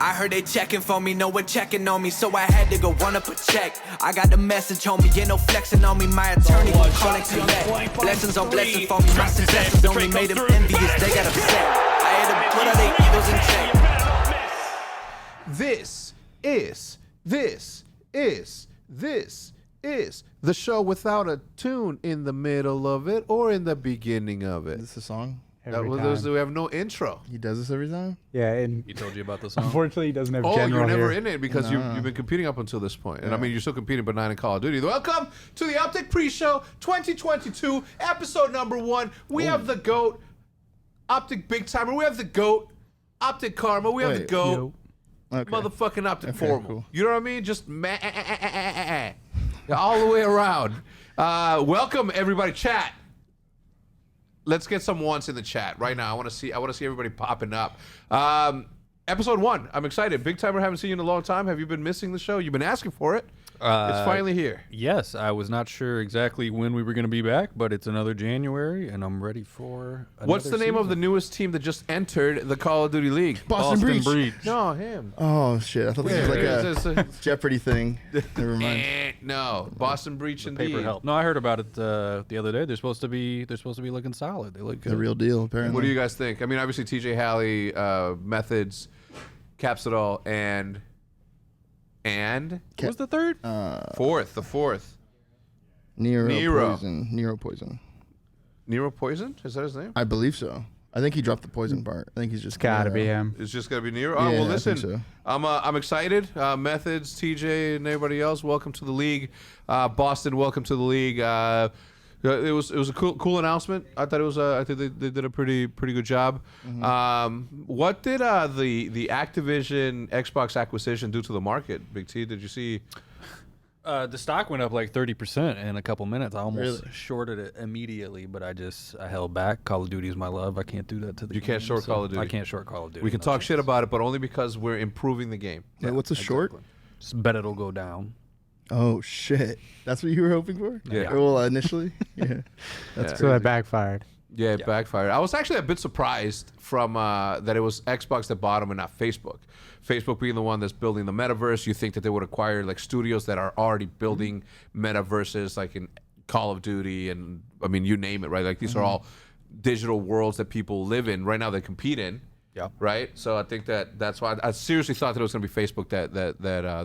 I heard they checking for me, no one checking on me, so I had to go run up a check. I got the message on me, ain't no flexing on me, my attorney was calling collect. Blessings on blessings for me, my successes only made them envious, they got upset. I had to put all their egos in check. This is the show without a tune in the middle of it or in the beginning of it. Is this a song? We have no intro. He does this every time? Yeah, and He told you about the song? unfortunately, he doesn't have Oh, general you're never here. in it because you've been competing up until this point. And I mean, you're still competing, but not in Call of Duty. Welcome to the OpTic Preshow 2022, episode number 1. We have the GOAT, OpTic Big Timer. We have the GOAT, OpTic Karma. We have the GOAT, Okay. motherfucking OpTic Okay, Formal. cool. You know what I mean? Just all the way around. Welcome, everybody. Chat. Let's get some wants in the chat right now. I want to see everybody popping up. Episode 1. I'm excited. Big Timer, haven't seen you in a long time. Have you been missing the show? You've been asking for it. It's finally here. Yes, I was not sure exactly when we were going to be back, but it's another January, and I'm ready for What's the name of the newest team that just entered the Call of Duty League? Boston Breach. No, him. Oh, shit. I thought this was like a Jeopardy thing. Never mind. No, Boston Breach indeed. paper help? No, I heard about it the other day. They're supposed to be looking solid. They look good. The real deal, apparently. What do you guys think? I mean, obviously TJ Halley, Methods, Capsidol, and Who's the third? the fourth. Nero Poison. Nero Poison? Is that his name? I believe so. I think he dropped the poison part. I think he's just Gotta Nero. be him. It's just gonna be Nero. Oh Yeah, well, I listen. think so. I'm excited. Methods, TJ, and everybody else. Welcome to the league. Boston, welcome to the league. It was a cool announcement. I thought it was. I think they did a pretty good job. What did the Activision Xbox acquisition do to the market? Big T, did you see? The stock went up like 30% in a couple minutes. I almost Really? shorted it immediately, but I held back. Call of Duty is my love. I can't do that to the You can't game, short so Call of Duty. I can't short Call of Duty. We can no talk chance. shit about it, but only because we're improving the game. Wait, what's a short? Just bet it'll go down. Oh, shit. That's what you were hoping for? Yeah. Or, well, initially? Yeah. That's So that backfired. Yeah, it backfired. I was actually a bit surprised from that it was Xbox that bought them and not Facebook. Facebook being the one that's building the metaverse, you think that they would acquire like studios that are already building metaverses, like in Call of Duty and I mean you name it, right? Like these are all digital worlds that people live in right now. They compete in. Yeah. Right. So I think that's why I seriously thought that it was going to be Facebook that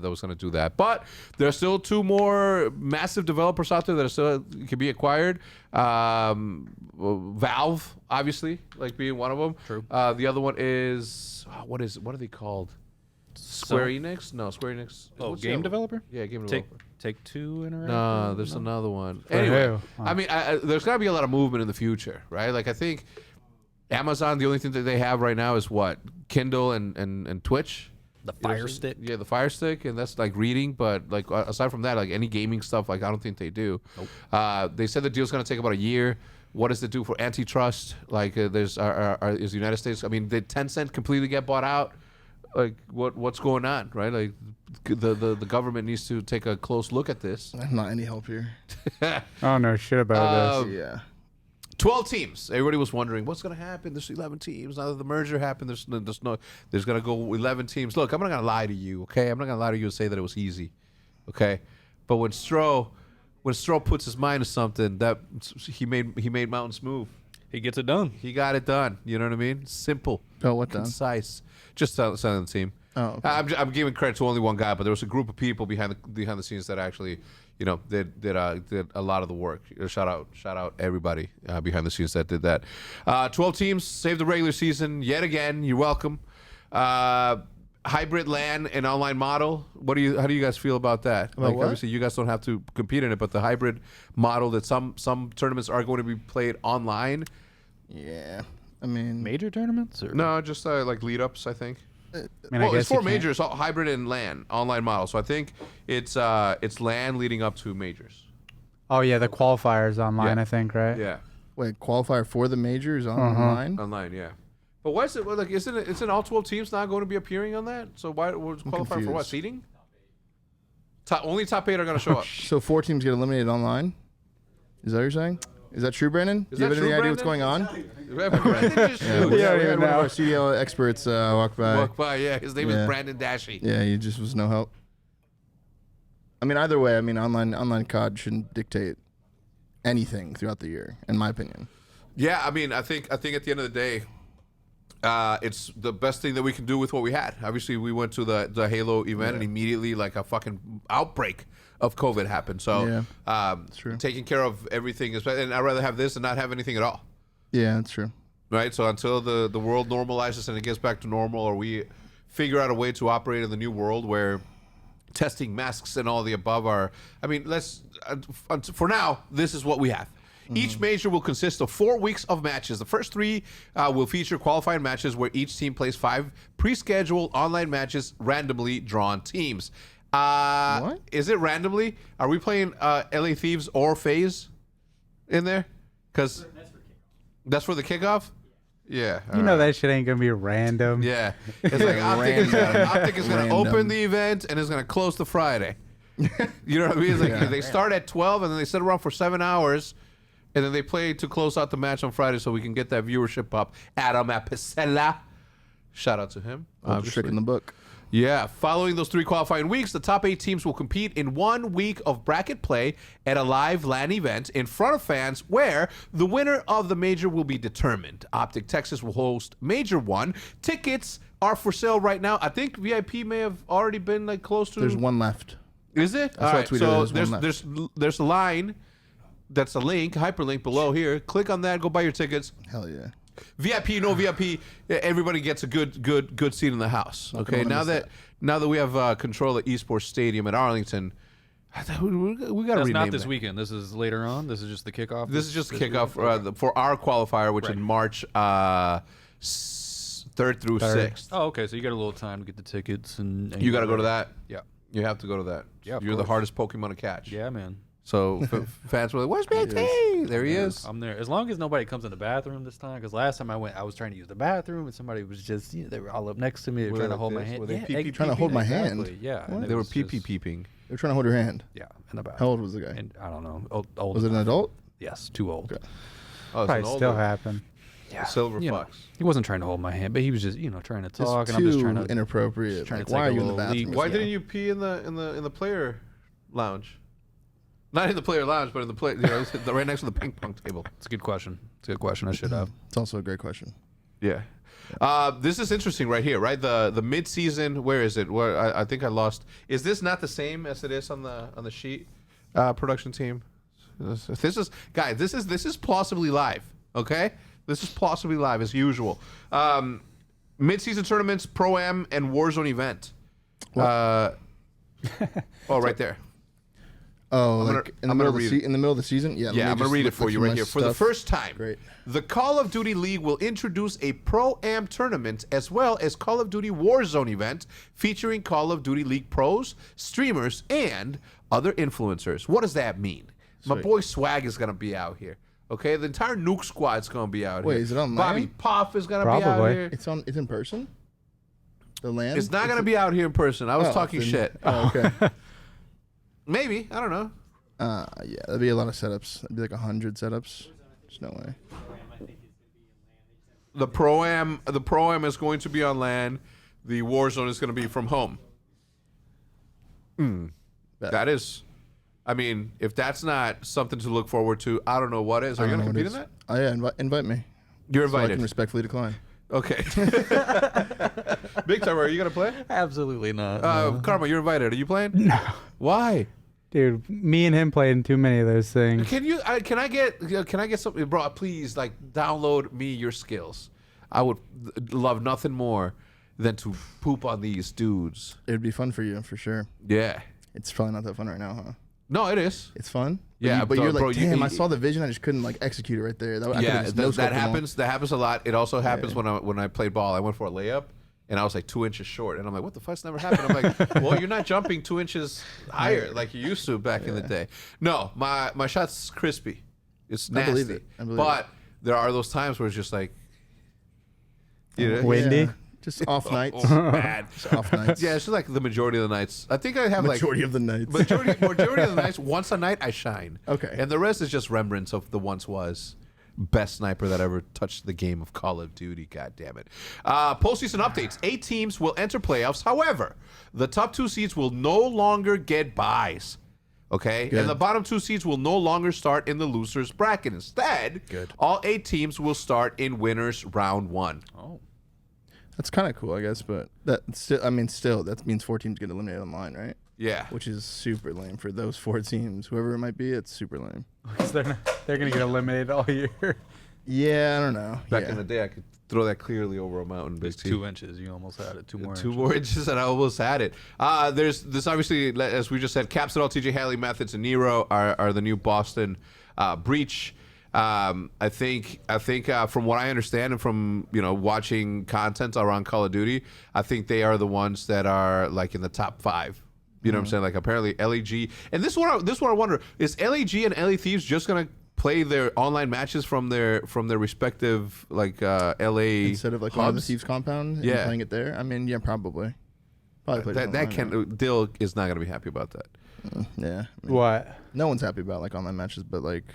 was going to do that. But there are still 2 more massive developers out there that are still can be acquired. Valve, obviously, like being one of them. True. The other one is what are they called? Square Enix? No, Square Enix. Oh, What's the game other one? developer? Yeah, game Take developer. Two Interactive? No, there's another one. For Anyway, who? I mean, there's got to be a lot of movement in the future, right? Like I think Amazon, the only thing that they have right now is what? Kindle and Twitch. The Fire Stick? Yeah, the Fire Stick, and that's like reading. But like aside from that, like any gaming stuff, like I don't think they do. Nope. They said the deal's gonna take about a year. What does it do for antitrust? Like is the United States? I mean, did Tencent completely get bought out? Like what's going on, right? Like the government needs to take a close look at this. I'm not any help here. I don't know shit about this. Yeah. 12 teams. Everybody was wondering what's going to happen. There's 11 teams. Now that the merger happened, there's going to go 11 teams. Look, I'm not going to lie to you, okay? I'm not going to lie to you and say that it was easy, okay? But when Stroh puts his mind to something, that he made mountains move. He gets it done. He got it done. You know what I mean? Simple, Oh, what done? concise. Just selling the team. Oh, okay. I'm giving credit to only one guy, but there was a group of people behind the scenes that actually, did a lot of the work. Shout out everybody behind the scenes that did that. 12 teams saved the regular season yet again. You're welcome. Hybrid LAN and online model. How do you guys feel about that? About what? Obviously you guys don't have to compete in it, but the hybrid model that some tournaments are going to be played online. Yeah. I mean, Major tournaments? Or? No, just like lead ups, I think. I mean, Well, I it's guess you 4 can't- majors, hybrid and LAN, online model. So I think it's LAN leading up to majors. Oh yeah, the qualifiers online, Yeah. I think, right? Yeah, wait, qualifier for the majors online? online. Yeah, but why is it like? Isn't all 12 teams not going to be appearing on that? So why was qualify for what? confused. Seeding? Only top 8 are going to show up. So 4 teams get eliminated online? Is that what you're saying? Is that true, Brandon? Do you have any idea what's going on? Brandon just We had one of our CDL experts walk by. Yeah. His name is Brandon Dashy. Yeah, he just was no help. I mean, either way, I mean, online COD shouldn't dictate anything throughout the year, in my opinion. Yeah, I mean, I think at the end of the day, it's the best thing that we can do with what we had. Obviously, we went to the Halo event and immediately like a fucking outbreak of COVID happened. So taking care of everything is better. And I'd rather have this than not have anything at all. Yeah, that's true. Right? So until the world normalizes and it gets back to normal, or we figure out a way to operate in the new world where testing, masks, and all the above are, I mean, for now, this is what we have. Each major will consist of 4 weeks of matches. The first 3 will feature qualifying matches where each team plays 5 pre-scheduled online matches, randomly drawn teams. What? Is it randomly? Are we playing LA Thieves or FaZe in there? Because that's for the kickoff? Yeah. You know that shit ain't going to be random. Yeah. It's like OpTic is going to open the event and it's going to close the Friday. You know what I mean? It's like they start at 12 and then they sit around for 7 hours. And then they play to close out the match on Friday so we can get that viewership up. Adam Apicella. Shout out to him. Trick in the book. Yeah. Following those 3 qualifying weeks, the top 8 teams will compete in 1 week of bracket play at a live LAN event in front of fans where the winner of the major will be determined. OpTic Texas will host Major 1. Tickets are for sale right now. I think VIP may have already been like close to... There's one left. Is it? All right, so there's a line... That's a link, hyperlink below here. Click on that. Go buy your tickets. Hell yeah. VIP, no VIP. Everybody gets a good seat in the house. Okay. Now that we have control of Esports Stadium at Arlington, we got to rename That's not it. this weekend. This is later on. This is just the kickoff. This is just the kickoff for our qualifier, which is March 3rd through 6th. Oh, okay. So you got a little time to get the tickets, and You got to go to that. Yeah. You have to go to that. Yeah. You're the hardest Pokemon to catch. Yeah, man. So fans were like, "Where's BT?" There he is. I'm there. As long as nobody comes in the bathroom this time, because last time I went, I was trying to use the bathroom, and somebody was just, they were all up next to me. They were trying to hold my hand. Were they trying to hold my hand? Yeah. They were peeping. They were trying to hold your hand. Yeah, in the bathroom. How old was the guy? And I don't know. Old Was it an adult? Yes, too old. Okay. Oh, it's Probably still happen. Yeah. Silver You know, fox. he wasn't trying to hold my hand, but he was just, trying to talk, It's and I'm just too trying to inappropriate. trying Like, to why take are a you in the little bathroom? leak. Why didn't you pee in the player lounge? Not in the player lounge, but in the play, right next to the ping pong table. It's a good question. It's a good question. I should have. It's also a great question. Yeah. This is interesting right here, right? The mid-season. Where is it? Where I think I lost. Is this not the same as it is on the sheet production team? This is guys. This is plausibly live. Okay, this is plausibly live as usual. Mid-season tournaments, Pro-Am, and Warzone event. Oh, right there. Oh, like in the middle of the season? Yeah, Yeah, I'm going to read it for you right here. For the first time, Great. the Call of Duty League will introduce a Pro-Am tournament as well as Call of Duty Warzone event featuring Call of Duty League pros, streamers, and other influencers. What does that mean? My boy Swag is going to be out here. Okay, the entire Nuke Squad's going to be out here. Wait, is it online? Bobby Poff is going to be out here. It's in person? The land? It's not going to be out here in person. I was talking shit. Oh, okay. Maybe. I don't know. Yeah, that'd be a lot of setups. That'd be like 100 setups. There's no way. The Pro-Am is going to be on LAN. The Warzone is going to be from home. That is, I mean, if that's not something to look forward to, I don't know what is. Are you going to compete in that? Oh yeah, invite me. You're So I invited. can respectfully decline. Okay. Big Time, are you going to play? Absolutely not. Karma, you're invited. Are you playing? No. Why? Dude, me and him played in too many of those things. Can you? Can I get something, bro? Please, like, download me your skills. I would love nothing more than to poop on these dudes. It'd be fun for you, for sure. Yeah. It's probably not that fun right now, huh? No, it is. It's fun? Yeah, but you're like, bro, damn, I saw the vision, I just couldn't like execute it right there. That happens. That happens a lot. It also happens when I played ball. I went for a layup, and I was like 2 inches short, and I'm like, what the fuck's never happened? I'm like, well, you're not jumping 2 inches higher like you used to back in the day. No, my shot's crispy. It's nasty. I believe it. But there are those times where it's just like, Windy? Just off nights. Bad. Just off nights. Yeah, it's just like the majority of the nights. I think I have Majority of the nights. majority of the nights. Once a night, I shine. Okay. And the rest is just remembrance of the once was best sniper that ever touched the game of Call of Duty. God damn it. Postseason updates. 8 teams will enter playoffs. However, the top 2 seeds will no longer get buys. Okay? Good. And the bottom 2 seeds will no longer start in the losers bracket. Instead, all 8 teams will start in winners round 1. Oh. That's kind of cool, I guess, but that still, that means 4 teams get eliminated online, right? Yeah. Which is super lame for those 4 teams. Whoever it might be, it's super lame. 'Cause they're going to get eliminated all year. Yeah, I don't know. Back yeah. in the day, I could throw that clearly over a mountain. Big T. 2 inches. You almost had it. 2 more. 2 inches. more inches, and I almost had it. There's this obviously, as we just said, Capsidol, TJ Haley, Methods, and Nero are the new Boston Breach. I think from what I understand and from watching content around Call of Duty, I think they are the ones that are like in the top 5. You know what I'm saying? Like apparently LEG, and this is what I wonder: is LEG and LA Thieves just gonna play their online matches from their respective like LA Instead of like one of the hubs? Thieves compound and Yeah. playing it there? I mean, yeah, probably. Probably play it That online, can't. Dill is not gonna be happy about that. yeah. I mean, What? no one's happy about like online matches, but like.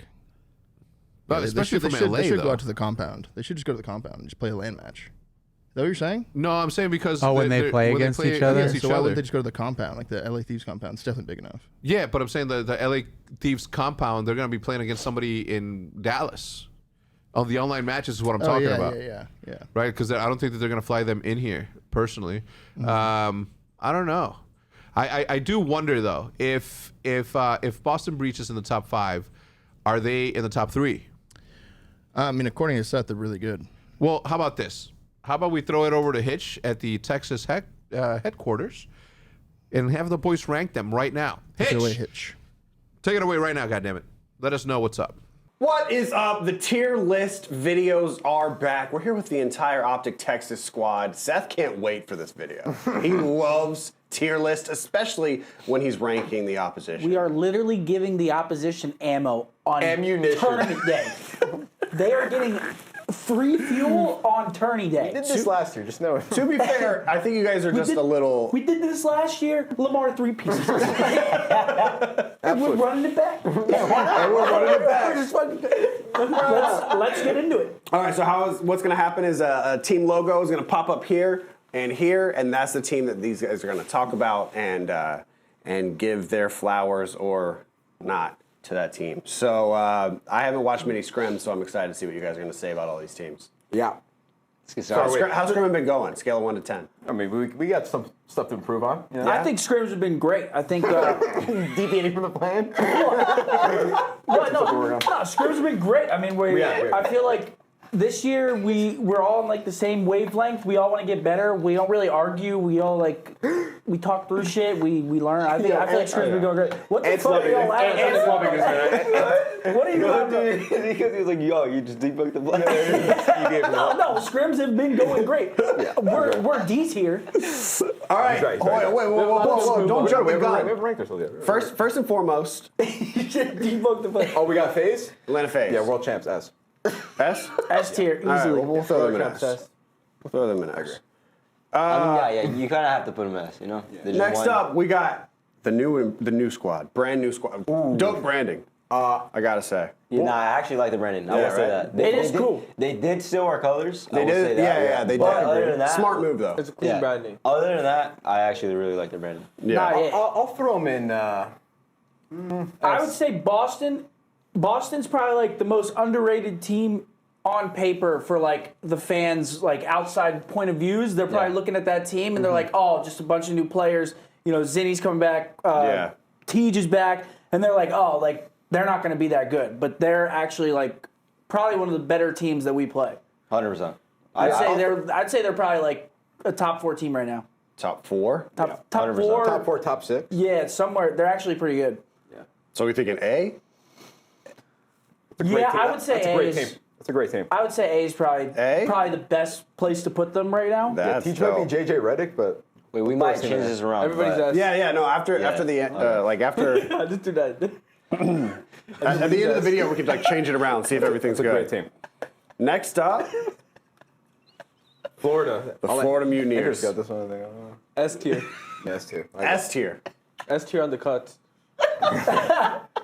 But yeah, especially they from should, LA, they should though. go out to the compound. They should just go to the compound and just play a LAN match. Is that what you're saying? No, I'm saying because Oh, when they play when against each other? against So each why other. wouldn't they just go to the compound, like the LA Thieves compound? It's definitely big enough. Yeah, but I'm saying the LA Thieves compound, they're going to be playing against somebody in Dallas. Oh, the online matches is what I'm talking yeah, about. yeah. Right? Because I don't think that they're going to fly them in here, personally. I don't know. I do wonder, though, if Boston Breach is in the top 5, are they in the top 3? I mean, according to Seth, they're really good. Well, how about this? How about we throw it over to Hitch at the Texas headquarters and have the boys rank them right now. Take it away, Hitch, Hitch. take it away right now, goddammit. Let us know what's up. What is up? The tier list videos are back. We're here with the entire OpTic Texas squad. Seth can't wait for this video. He loves tier list, especially when he's ranking the opposition. We are literally giving the opposition ammo on Ammunition. tournament day. They are getting free fuel on tourney day. We did this last year, just know it. To be fair, I think you guys are just a little... We did this last year. Lamar 3 pieces. And we're running it back. And we're running it back. Let's get into it. All right, so what's going to happen is a team logo is going to pop up here, and that's the team that these guys are going to talk about and give their flowers or not to that team. So I haven't watched many scrims, so I'm excited to see what you guys are going to say about all these teams. Yeah. Let's get started. How's scrim been going? Scale of 1 to 10. I mean, we got some stuff to improve on. You know? I think scrims have been great. I think... deviating from the plan. Scrims have been great. I mean, I feel like this year we're all on like the same wavelength. We all want to get better. We don't really argue. We all we talk through shit. We learn. I feel like scrims have been going great. What the fuck are y'all laughing at? What are you laughing at? Because he was like, yo, you just debunked the plan. No, scrims have been going great. We're D tier. All right. Right. Whoa. Don't jump the We haven't gun. ranked ourselves yet. First and foremost, Debunk the play. Oh, we got FaZe? Atlanta FaZe. Yeah, world champs, S. S? S tier, All right, easily. we'll throw them in Champs, S. We'll throw them in S. yeah, you kind of have to put them as, you know? There's just Next one- up, we got the new squad. Brand new squad. Dope branding. I got to say. Yeah, nah, I actually like the branding. I will say that. It is cool. They did steal our colors. I They will did? say that. Yeah, they But did. Other than that, Smart move, though. It's a clean branding. Other than that, I actually really like the branding. Yeah. I'll throw them in. I would say Boston. Boston's probably like the most underrated team on paper for like the fans, like outside point of views. They're probably looking at that team and they're like, oh, just a bunch of new players. You know, Zinni's coming back. Tej is back, and they're like, oh, like they're not going to be that good, but they're actually like probably one of the better teams that we play. 100%. I'd say they're probably like a top 4 team right now. Top 4? Top 100%. 4. Top 4, top 6. Yeah, somewhere. They're actually pretty good. So we're thinking A? Yeah, I would say That's a A great is. team. That's a great team. I would say A is probably the best place to put them right now. That's Teach might be JJ Redick, but Wait, we might change this around. everybody's but- S. Yeah, no, after the after Just do that. at the end of the video we could like change it around, see if everything's It's a good. great team. Next up, Florida. The Florida Mutineers. Got this one. I think. S tier. S tier. S tier. S tier on the cuts.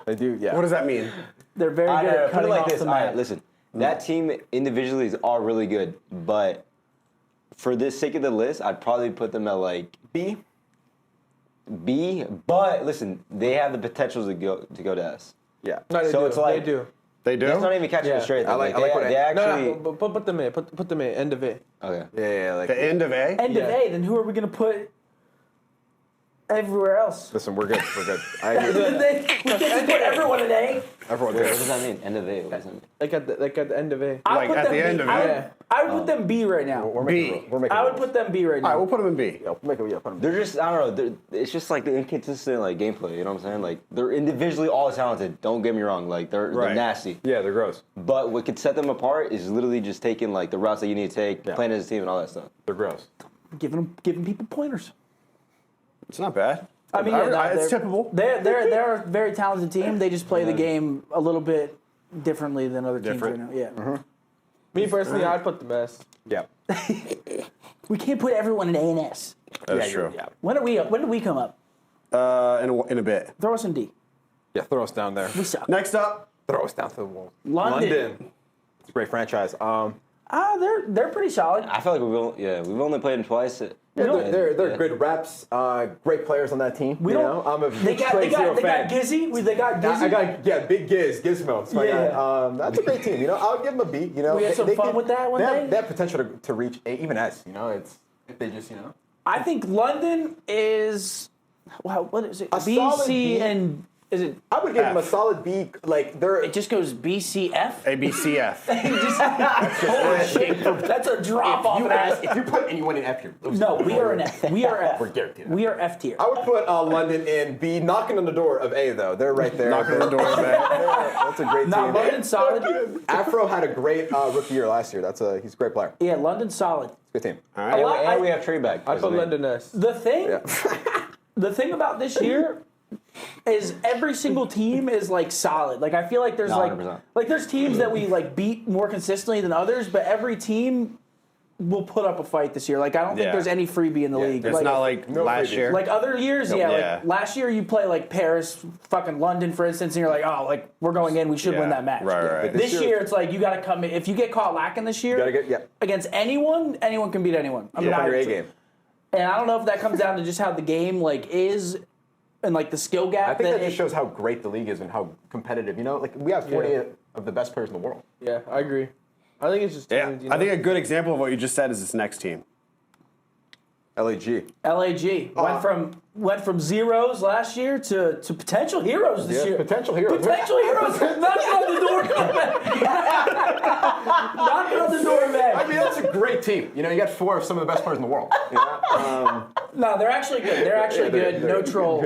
They do. Yeah. What does that mean? They're very good at Put it cutting like off this. the All right, map. listen. That team individually is all really good, but for the sake of the list, I'd probably put them at like B. But listen, they have the potential to go to S. Yeah. No, they So do. it's like- they do. They do? That's not even catching Yeah. it straight. Though. I like they what they actually. No, but put them in. Put them in. End of it. Okay. Yeah. Like. The end of A? End of Yeah. A, then who are we going to put everywhere else? Listen, we're good. We're good. I agree. We can't just put everyone in A. Everyone What good. does that mean? End of A. What does that mean? Like at the end of it. I Like put at them the B. end of I it? would- I would put them B right now. We're making. B. We're making. I would rules. put them B right All now. right, we'll put them in B. Yeah, make it. Yeah, put them. They're just, I don't know, it's just like the inconsistent like gameplay, you know what I'm saying? Like, they're individually all talented, don't get me wrong, like, they're Right. nasty. Yeah, they're gross. But what could set them apart is literally just taking like the routes that you need to take, Yeah. playing as a team and all that stuff. They're gross. Giving people pointers. It's not bad. I mean, yeah, it's they're- tippable. They're a very talented team. They just play the game a little bit differently than other teams right Different. now. Yeah. Me personally, I'd put them S. Yeah. We can't put everyone in A and S. That's true. Yeah. When do we come up? In a bit. Throw us in D. Yeah. Throw us down there. We suck. Next up, Throw us down to the wall. London. It's a great franchise. They're pretty solid. I feel like we've only played them twice. They're good reps. Great players on that team. We you don't. know? I'm a They huge got Trey Zero fan. Gizzy. They got Gizzy. I got Big Gizmo. So Yeah. that's a great team. You know, I'll give them a B. You know, We had some fun with that one day. They have potential to reach A, even S. You know, it's if they just I think London is. Wow, what is it? A B, solid C, B. and is it? I would give them a F. solid B. Like they're It just goes B, C, F. A, B, C, F. Holy shit! That's a drop off. if you put anyone in F here, No, we are an F. We are F. We're guaranteed. We are F tier. I would put London in B, knocking on the door of A though. They're right there. Knocking on the door of A. That's a great Now team. London's solid. Afro had a great rookie year last year. He's a great player. Yeah, London's solid. Good team. All right. And we have Trey back. I'd put London S. The thing about this year is every single team is like solid. Like I feel like there's 100%. like there's teams that we like beat more consistently than others, but every team will put up a fight this year. Like I don't think Yeah. there's any freebie in the league. It's like, not like no last freebies. year. like other years, Yeah. like last year you play like Paris, fucking London, for instance, and you're like, oh, like we're going in, we should win that match. Right. This year it's like you got to come in. If you get caught lacking this year, Gotta get against anyone can beat anyone. I mean, on your A game. And I don't know if that comes down to just how the game like is, and like the skill gap. I think that it- just shows how great the league is and how competitive. You know, like we have 48 of the best players in the world. Yeah, I agree. I think it's just. Yeah, you know, I think a good example of what you just said is this next team. LAG. LAG went from zeros last year to potential heroes this year. Potential heroes. Potential heroes. Knocking on the door. Knocking on the door, man. I mean, that's a great team. You know, you got 4 of some of the best players in the world. You know? No, they're actually good. They're actually good. No troll.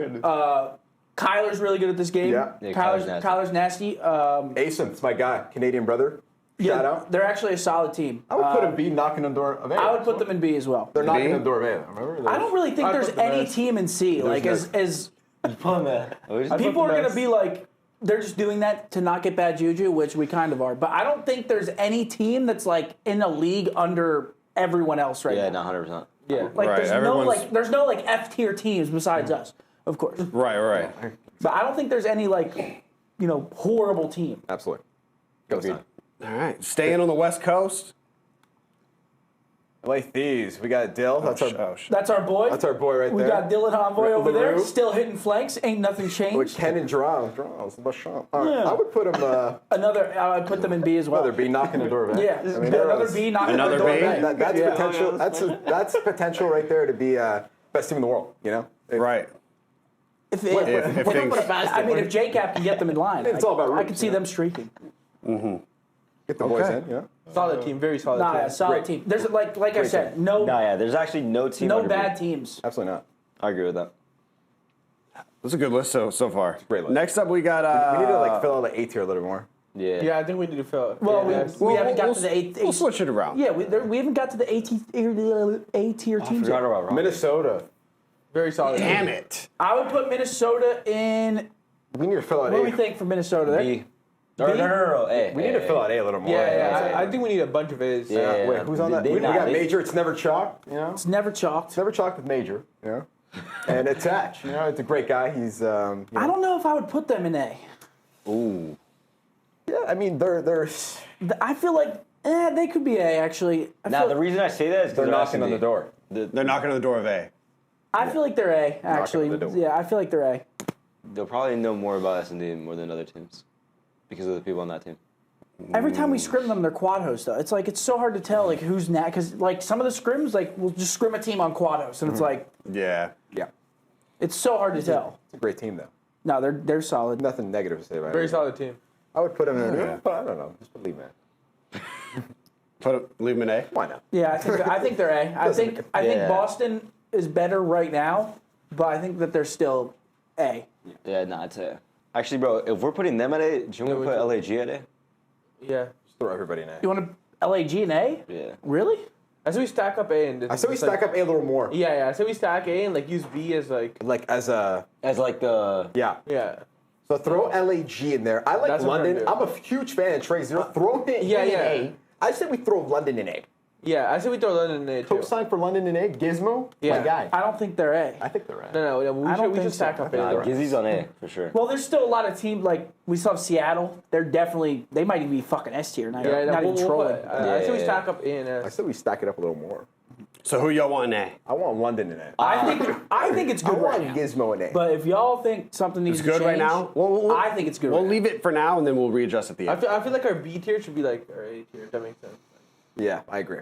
Kyler's really good at this game. Yeah. Yeah, Kyler's nasty. Asen, it's my guy, Canadian brother. Shout out. They're actually a solid team. I would put him B, knocking on the door of A. I would put them in B as well. They're knocking B? on the door of A. Remember? I don't really think I'd there's put them any as- team in C. Like no- as people are them going to as- be like, they're just doing that to not get bad juju, which we kind of are. But I don't think there's any team that's like in a league under everyone else right Yeah, now. no, 100%. Yeah. Like Right, there's no like F tier teams besides us, of course. Right. But I don't think there's any like, horrible team. Absolutely. Go team. All right. Staying on the West Coast. LA Thieves. We got Dill. That's our That's our boy. That's our boy right We there. got Dylan Envoy over there, LaRue. still hitting flanks. Ain't nothing changed. With Ken and Jerome. Jerome's the best shot. All right. Yeah. I would put him I'd put them in B as well. another B, knocking the door of A. Yeah, I mean, they're another us. B, knocking Another the door B? back. That's Yeah. potential. That's potential right there to be best team in the world. You know. Right. If If things, if J-Cap can get them in line, It's all about I roots, can see you know? them streaking. Get the boys Okay. in. Yeah. Solid team, very solid Nah, team. solid Great. team. There's like I said, no There's actually no team. under B. bad teams. Absolutely not. I agree with that. that's a good list so far. Great list. Next up, we got. We need to fill out the A tier a little bit more. Yeah. Yeah, I think we need to fill. Well, yeah, we haven't got to the eight. We'll switch it around. Yeah, we haven't got to the A tier teams Forgot yet. about Ron. Minnesota. very solid. Damn team. it. I would put Minnesota in. We need to fill out What do A. we think for Minnesota? B. No. Hey, We need to fill out A a little more. Yeah. I think we need a bunch of A's. Yeah. Wait, who's on that? We got Major. It's never chalk. You know. It's never chalked. It's never chalked with Major. You know. And Attach. You know, it's a great guy. He's. I don't know if I would put them in A. Ooh. Yeah, I mean they're I feel like they could be A actually. Now the reason I say that is they're knocking on the door. They're knocking on the door of A. I feel like they're A actually. on the door. Yeah, I feel like they're A. they'll probably know more about S&D more than other teams because of the people on that team. Every time we scrim them, they're quad hosts though. It's like it's so hard to tell like who's because like some of the scrims like we'll just scrim a team on quad hosts and it's like Yeah. it's so hard to tell. It's a great team though. No, they're solid. Nothing negative to say about it. Very solid team. I would put him in, but I don't know. Just believe man. Leave them in A. Why not? Yeah, I think they're A. I think Boston is better right now, but I think that they're still A. Yeah, no, I'd say. Actually, bro, if we're putting them at A, do you want to put LAG at A? Yeah. Just throw everybody in A. You want to LAG and A? Yeah. Really? I say we stack up A and I said we stack up A a little more. Yeah. I say we stack A and like use B as like As like the yeah. So throw LAG in there. I like That's what London. we're I'm a huge fan of Trey Zero. Throw him in A. I said we throw London in A. Yeah, I say we throw London in A too. Co-sign for London in A. Gizmo, Yeah. my guy. I don't think they're A. I think they're right. No, we should stack up A. Nah, Gizzy's on A for sure. Well, there's still a lot of teams like we saw Seattle. They might even be fucking S tier. Not even trolling. I say we stack up A and I S. said we stack it up a little more. So who y'all want in A? I want London in A. I think it's I good right want now. Gizmo in A. But if y'all think something needs It's to good change, right now? I think it's good. We'll right leave it for now and then we'll readjust at the end. I feel like our B tier should be like our A tier. If that makes sense. Yeah, I agree.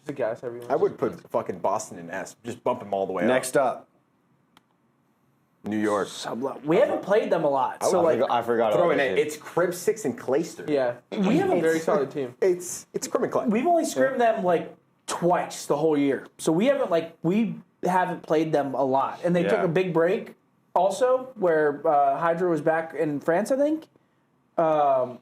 Just a gas everyone. I would put fucking Boston in S. Just bump them all the way up. Next up. New York. now. We haven't played them a lot, so like I forgot Throw about in that A. team. It's Crib 6 and Clayster. Yeah, we have a very solid team. It's Crib and Clay. we've only scrimmed them like twice the whole year, so we haven't played them a lot, and they took Yeah. a big break also where Hydra was back in France, I think. But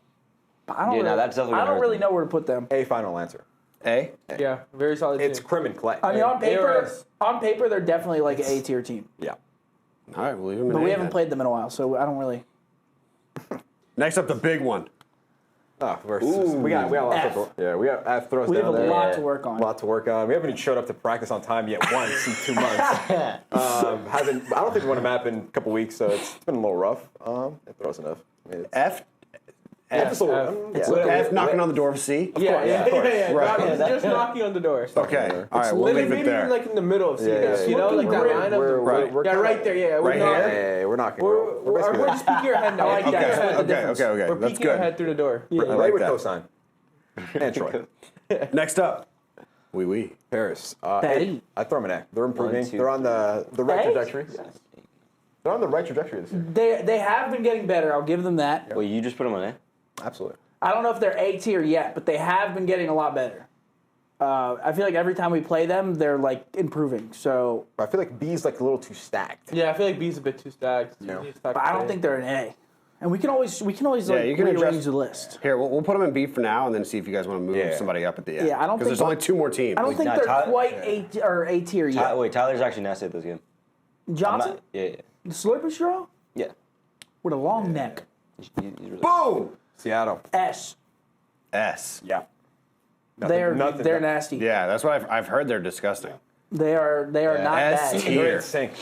I don't. Yeah, no, that's definitely I gonna don't hurt really them. know where to put them. A final answer. A? Yeah, very solid It's team. Crib and Clay. I mean, ARS. on paper, they're definitely like an A tier team, Yeah. All right, we'll leave them in but A we haven't then. played them in a while, so I don't really. Next up, the big one. Oh, we got a lot F. to Yeah, we got F throws We have down a there. lot to work on. A lot to work on. We haven't even showed up to practice on time yet once in 2 months. I don't think we won a map in a couple weeks, so it's been a little rough. It throws enough. I mean, F? F. F knocking on the door of C? Yeah. Right. Just knocking on the door. Okay. All right, we'll leave it Maybe there. even like in the middle of C, Yeah. you know, like that line of the Right. Yeah, right there. Yeah, Right not- here? Yeah, we're knocking. We're basically just peeking our head now. I like that. Peeking our Split head. the difference. Okay. We're That's peeking our good. head through the door. I Ray like with that. cosign. And Troy. Next up, Wee. Paris. Betty. I throw them an A. They're improving. 1, 2, They're on the right A? trajectory. They're on the right trajectory this year. They have been getting better. I'll give them that. Wait, you just put them on A? Absolutely. I don't know if they're A tier yet, but they have been getting a lot better. I feel like every time we play them, they're like improving. So, I feel like B's like a little too stacked. Yeah, I feel like B's a bit too stacked. Yeah. but I don't think they're an A. And we can always Yeah, like you can rearrange adjust- the list. Here, we'll put them in B for now and then see if you guys want to move somebody up at the end. Yeah, I don't Because think there's only 2 more teams. I don't think Nah, they're Tyler- quite A tier yet. Wait, Tyler's actually nasty at this game. I'm Johnson, not- Yeah. the Slurpee straw Yeah. with a long neck. He's really Boom! Seattle. S. S. Yeah. They're nasty. Yeah, that's what I've heard. They're disgusting. They are not S bad. tier. They're in sync.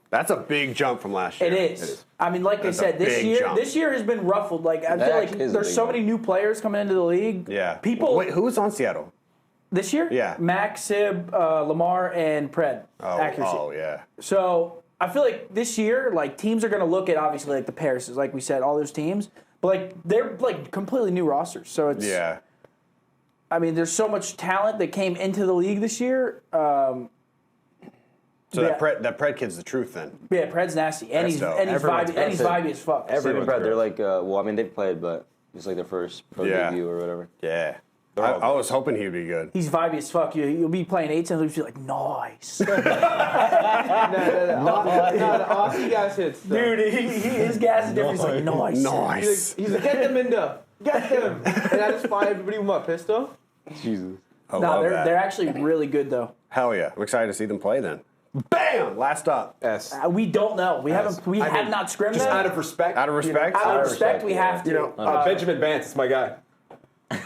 That's a big jump from last year. It is. I mean, like That's I a said, this big jump. year has been ruffled. Like I feel like actually is a there's big so jump. many new players coming into the league. Yeah. People Wait, who was on Seattle? this year. Yeah. Max, Sib, Lamar, and Pred. Accuracy. Oh, yeah. So I feel like this year, like teams are going to look at obviously like the Parises, like we said, all those teams, but like they're like completely new rosters. So it's Yeah. I mean, there's so much talent that came into the league this year. So Yeah. that Pred kid's the truth then. Yeah, Pred's nasty, and he's dope. vibey as fuck. Everyone, Everyone's they're like, well, I mean, they've played, but it's like their first pro Yeah. debut or whatever. Yeah. I was hoping he'd be good. He's vibey as fuck. You'll be playing 8 and you'll be like, nice. No, the Aussie guys hits. Though. Dude, his gas is different. He's like, nice. Nice. He's like, get them in there. Get them. And I just fly everybody with my pistol. Jesus. I No, love that. they're actually really good though. Hell yeah. I'm excited to see them play then. Bam! Last up. S. We don't know. We have not scrimmed Just them. out of respect. Out of respect? Out of respect, we have to. You know, Benjamin Vance is my guy.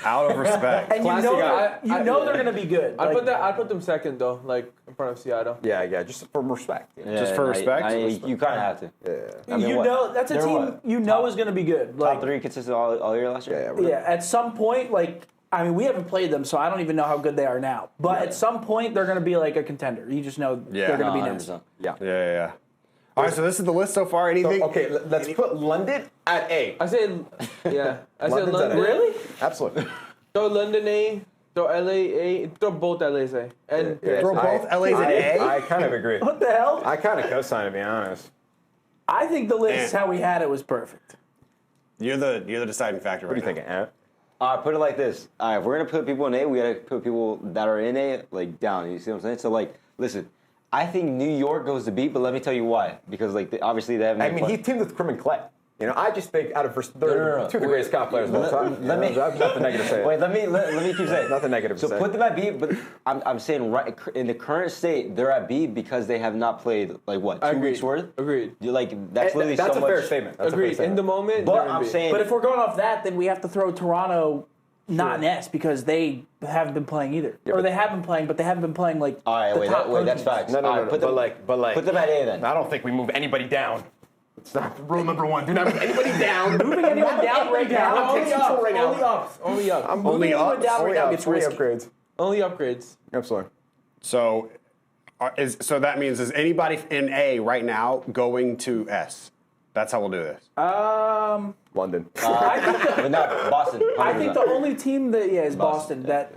Out of respect. And Classy guy. you know they're gonna be good. I'd put them second though, like in front of Seattle. Yeah, just from respect. Just for respect? You kind of have to. Yeah. I mean, you what? know that's a They're team what? you know is gonna be good. Top 3 consistent all year last year? Yeah, at some point, we haven't played them, so I don't even know how good they are now. But at some point, they're going to be like a contender. You just know they're going to be next. 100%. Yeah. All right, so this is the list so far. Anything? Okay, let's put London at A. I said London's London. at A. Really? Absolutely. Throw London A, throw LA A, throw both LA's A. And Throw both LA's an A? I kind of agree. What the hell? I kind of co-sign, to be honest. I think the list, how we had it, was perfect. You're the deciding factor. What do you think, Ant? Put it like this. All right, if we're going to put people in A, we got to put people that are in A, down. You see what I'm saying? So, listen, I think New York goes to B, but let me tell you why. Because, obviously they haven't I mean, he teamed with Crim and Clay. You know, I just think out of two of the greatest COP players of all time. Nothing negative to say. Wait, let me keep saying. Nothing negative to say. So put them at B, but I'm saying right in the current state, they're at B because they have not played, 2 weeks worth? Agreed. That's literally That's so a fair much. statement. Agreed. In the moment, But they're in I'm B. saying. But if we're going off that, then we have to throw Toronto not in S because they haven't been playing either. Or they have been playing, but they haven't been playing all right, the top wait, that's teams. facts. No. All right, put them at A then. I don't think we move anybody down. It's not rule number 1. Do not move anybody down. Moving anyone down right now? Only up. Right now. Only ups. Only ups. Only anyone up. down right now gets Only risky. upgrades. Only upgrades. Absolutely. So, so that means is anybody in A right now going to S? That's how we'll do this. London. But not Boston. I think the only team that is Boston. That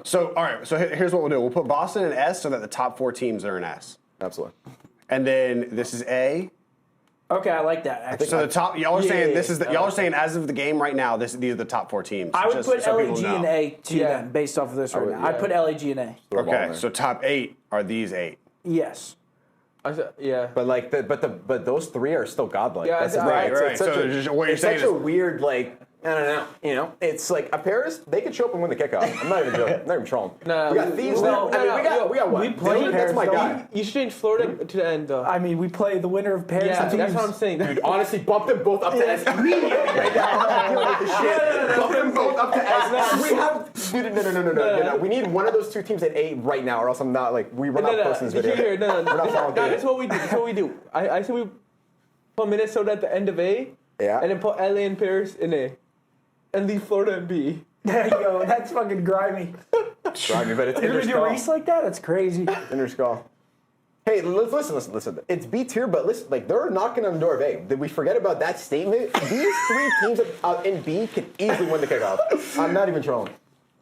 So, all right. So here's what we'll do. We'll put Boston in S so that the top 4 teams are in S. Absolutely. And then this is A. okay, I like that. Actually. So the top, y'all are saying this is yeah. y'all are saying as of the game right now, these are the top 4 teams. I would just put so people LAG know. and A to Yeah. them based off of this right would, now. I'd yeah. put LAG and A. Okay, so top 8 are these 8. Yes. I said, yeah. But those 3 are still godlike. Yeah, That's the right, thing. right. It's such So a, just what you're it's saying such a is- weird I don't know. You know, it's like a Paris. They could show up and win the kickoff. I'm not even joking. I'm not even trolling. No, we got thieves well, there. I mean, we got what? we play Dylan, that's my Paris, guy. You should change Florida to the end, though. I mean, we play the winner of Paris. Yeah, and that's teams. what I'm saying. Dude, honestly, bump them both up to S immediately right now. I'm dealing with this shit. Bump them both up to S. We have. Dude, no. We need one of those 2 teams at A right now, or else I'm not we're not posting this video. Here, no. We're not following That's what we do. That's what we do. I say we put Minnesota at the end of A, Yeah. and then put LA and Paris in A, and leave Florida in B. There you go. That's fucking grimy. Drive me, but it's You're gonna do Interskull. Reese like that? That's crazy. Interskull. Hey, listen. It's B tier, but listen, they're knocking on the door of A. Did we forget about that statement? These 3 teams in B can easily win the kickoff. I'm not even trolling.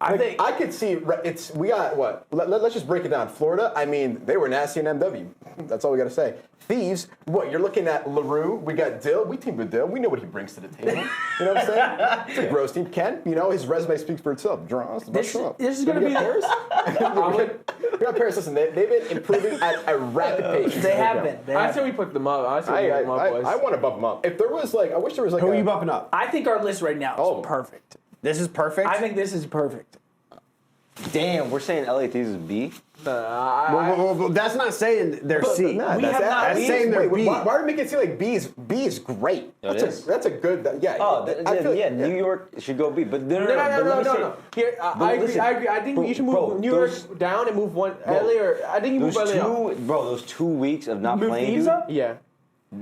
I could see we got what? Let's just break it down. Florida, I mean, they were nasty in MW. That's all we got to say. Thieves, what? You're looking at LaRue. We got Dill. We teamed with Dill. We know what he brings to the table. You know what I'm saying? It's a gross team. Ken, his resume speaks for itself. Draws. This is gonna be Paris. We got Paris. Listen, they've been improving at a rapid pace. They have been. I say we put them up. I say we put them up, boys. I want to bump them up. If there was I wish there was Who are you bumping up? I think our list right now is perfect. This is perfect. I think this is perfect. Damn, we're saying LA Thieves is B? Well, that's not saying they're C. That's saying they're B. Why are we making it seem like B is great? That's a good. New York should go B. But No. Here, I agree. I think you should move New York down and move one LA, or I think you move LA up. Those 2 weeks of not Move playing, Thieves dude, up? Yeah.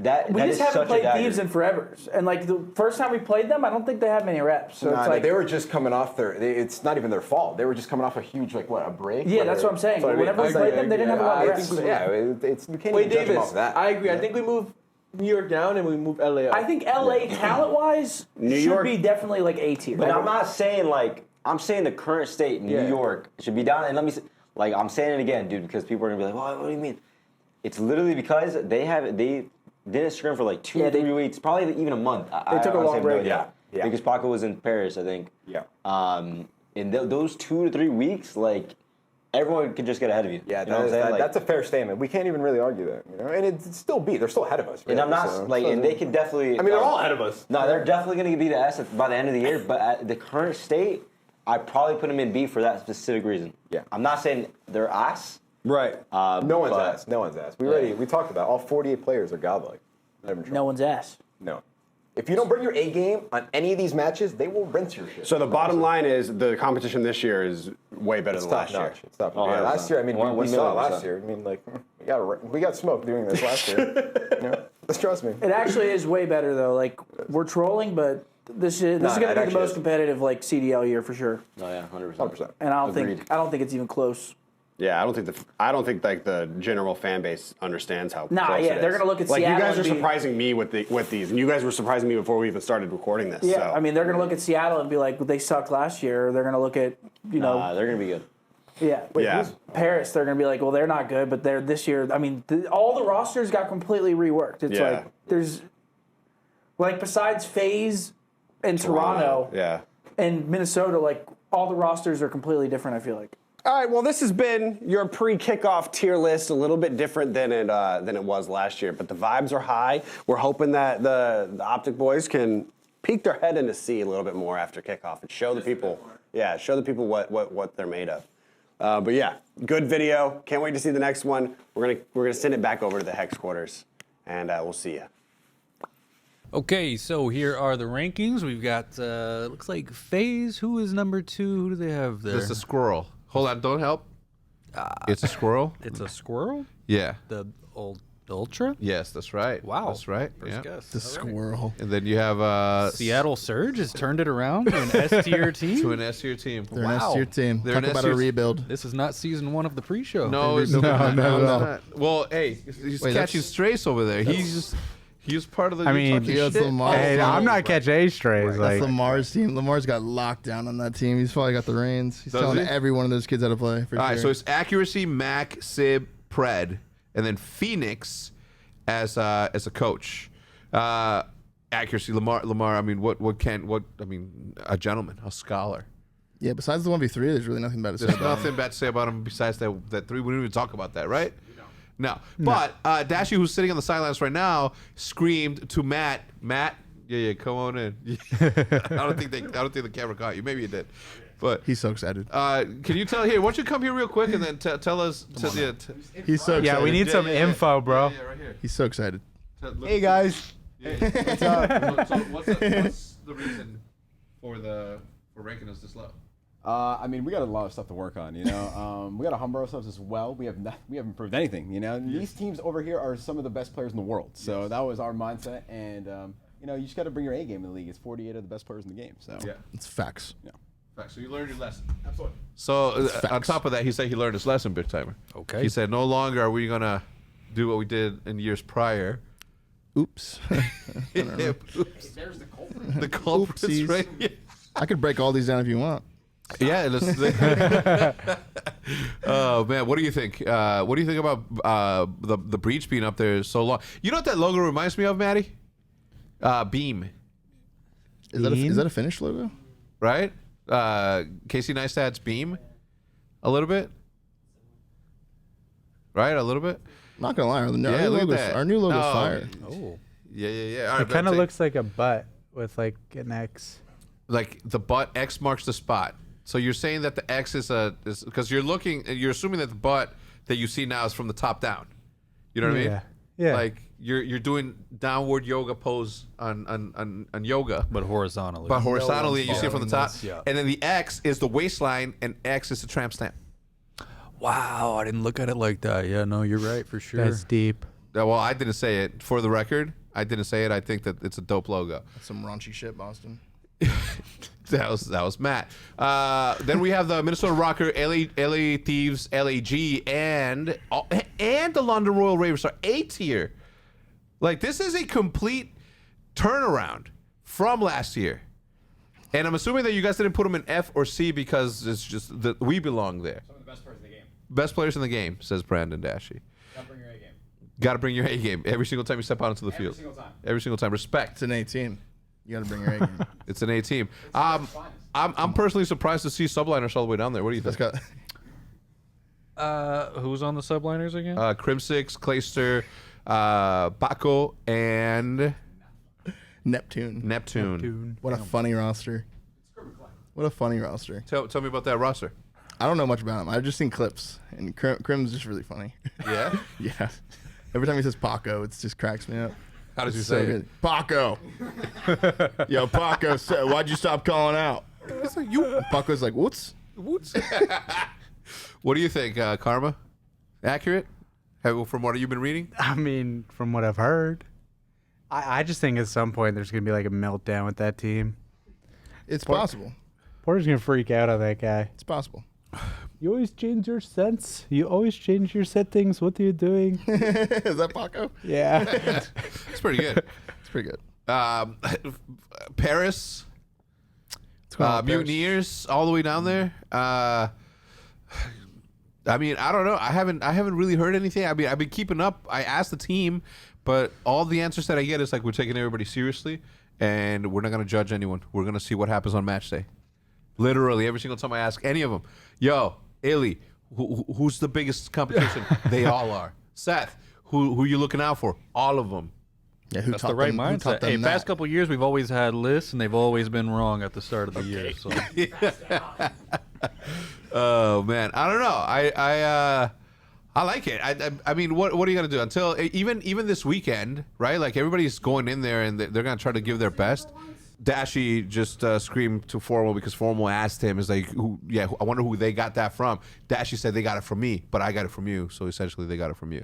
that We is just such haven't a played dagger. Thieves in forever. And the first time we played them, I don't think they have many reps. So it's like they were just coming off it's not even their fault. They were just coming off a huge a break. yeah, that's what I'm saying. Whenever we played them, they didn't have a lot of reps. You can't Wait, even judge them off Davis, that. I agree. I think we move New York down and we move LA up. I think LA talent-wise should be definitely A tier. But I'm not saying I'm saying the current state, New York, should be down. And let me say, I'm saying it again, dude, because people are gonna be like, "What do you mean?" It's literally because they didn't scrim for 2-3 weeks, probably even a month. They took a long break. Yeah. Because Paco was in Paris, I think. Yeah. In those 2 to 3 weeks, everyone could just get ahead of you. Yeah, you know what I'm saying? that's a fair statement. We can't even really argue that, And it's still B. They're still ahead of us. And I'm not and they could definitely. I mean, they're all ahead of us. No, they're definitely going to be the S by the end of the year. But at the current state, I'd probably put them in B for that specific reason. Yeah. I'm not saying they're ass, Right. No one's asked. No one's asked. We talked about it. All 48 players are godlike. Not even No one's ass. No. If you don't bring your A game on any of these matches, they will rinse your shit. So the bottom line is the competition this year is way better than last year. It's top notch. Yeah, last year, I mean, we saw it last year. I mean, like, we got smoked doing this last year. You know? Just trust me. It actually is way better though. Like we're trolling, but this is going to be the most competitive like CDL year for sure. Oh yeah, 100%. And I don't think it's even close. Yeah, I don't think like the general fan base understands how. Nah, close yeah, it is. they're gonna look at like Seattle. You guys are and be, surprising me with these, and you guys were surprising me before we even started recording this. Yeah, so. I mean they're gonna look at Seattle and be like, well, they sucked last year. They're gonna look at they're gonna be good. Yeah. Yeah. Paris, they're gonna be like, well, they're not good, but they're this year. I mean, all the rosters got completely reworked. It's like there's like besides FaZe and Toronto, and Minnesota, like all the rosters are completely different. I feel like. All right, well, this has been your pre-kickoff tier list, a little bit different than it was last year, but the vibes are high. We're hoping that the OpTic boys can peek their head into sea a little bit more after kickoff and show the people, what they're made of. But yeah, good video. Can't wait to see the next one. We're gonna send it back over to the Hex quarters, and we'll see you. Okay, so here are the rankings. We've got looks like FaZe. Who is number 2? Who do they have there? There's a squirrel. Hold on, don't help. It's a squirrel. It's a squirrel? Yeah. The old Ultra? Yes, that's right. Wow. That's right. First guess. The squirrel. And then you have Seattle Surge has turned it around to an S tier team. To an S tier team. They're an S tier team. They're Talk an about S-tier a rebuild. This is not season 1 of the pre-show. No, it's not. Well, hey, he's catching strays over there. He's part of the. I mean, I'm not catching A strays. That's Lamar's team. Lamar's got locked down on that team. He's probably got the reins. He's telling every one of those kids how to play. For All sure. right, so it's Accuracy, Mac, Sib, Pred, and then Phoenix as a coach. Accuracy, Lamar. I mean, a gentleman, a scholar. Yeah, besides the 1v3, there's really nothing bad to say There's about nothing bad to say about him besides that 3. We didn't even talk about that, right? No. But Dashi, who's sitting on the sidelines right now, screamed to Matt, yeah, come on in. I don't think the camera caught you. Maybe it did. But he's so excited. Can you tell here? Why don't you come here real quick and then tell us? He's so excited. Yeah, we need some info, bro. Yeah, right here. He's so excited. Hey guys. What's up? So what's the reason for ranking us this low? I mean, we got a lot of stuff to work on, you know. We got to humble ourselves as well. We haven't proved anything, you know. These teams over here are some of the best players in the world. So that was our mindset, and you know, you just got to bring your A game in the league. It's 48 of the best players in the game. So yeah, it's facts. Yeah, facts. So you learned your lesson. Absolutely. So on top of that, he said he learned his lesson, big timer. Okay. He said no longer are we gonna do what we did in years prior. Oops. Oops. There's the culprit. The culprits, Oopsies. right? Yeah. I could break all these down if you want. Yeah. Oh man, what do you think? What do you think about the breach being up there so long? You know what that logo reminds me of, Maddie? Beam. Is that a Finnish logo? Right? Casey Neistat's Beam. A little bit. Right? A little bit. Not gonna lie, our new logo's fire. Oh. Yeah. All right, It kind of looks like a butt with like an X. Like the butt, X marks the spot. So you're saying that the X is because you're assuming that the butt that you see now is from the top down. You know what I mean? Yeah. Like you're doing downward yoga pose on yoga, but horizontally. But horizontally, you see it from the top, yeah. and then the X is the waistline, and X is the tramp stamp. Wow, I didn't look at it like that. Yeah, no, you're right for sure. That's deep. Well, I didn't say it. For the record, I didn't say it. I think that it's a dope logo. That's some raunchy shit, Boston. That was Matt. Then we have the Minnesota Rocker, LA Thieves, LAG, and the London Royal Ravens are A tier. Like, this is a complete turnaround from last year. And I'm assuming that you guys didn't put them in F or C because it's just that we belong there. Some of the best players in the game. Best players in the game, says Brandon Dashi. Gotta bring your A game. Got to bring your A game every single time you step out into the field. Every single time. Respect. It's an A team. You got to bring your A game. It's an A team. I'm personally surprised to see subliners all the way down there. What do you think? Who's on the subliners again? Crimsix, Clayster, Paco, and Neptune. What a funny roster. What a funny roster. Tell me about that roster. I don't know much about him. I've just seen clips, and Crim's just really funny. Yeah? Yeah. Every time he says Paco, it just cracks me up. How does he It's say it? good. Paco. Yo, Paco, why'd you stop calling out? Paco's like, what's? What do you think, Karma? Accurate? From what you've been reading? I mean, from what I've heard, I just think at some point there's going to be like a meltdown with that team. It's possible. Porter's going to freak out on that guy. It's possible. You always change your sets. You always change your settings. What are you doing? Is that Paco? Yeah. It's pretty good. It's pretty good. Paris. Paris? Mutineers all the way down there. I mean, I don't know. I haven't really heard anything. I mean, I've been keeping up. I asked the team, but all the answers that I get is like we're taking everybody seriously, and we're not gonna judge anyone. We're gonna see what happens on match day. Literally every single time I ask any of them, yo, Illy, who's the biggest competition? They all are. Seth, who you looking out for? All of them. Yeah, That's the right mindset. Hey, past couple years we've always had lists, and they've always been wrong at the start of the year. So. Oh man, I don't know. I like it. I mean, what are you gonna do until even this weekend, right? Like everybody's going in there and they're gonna try to give their best. Dashy just screamed to Formal because Formal asked him, "Is like, I wonder who they got that from." Dashy said they got it from me, but I got it from you. So essentially, they got it from you.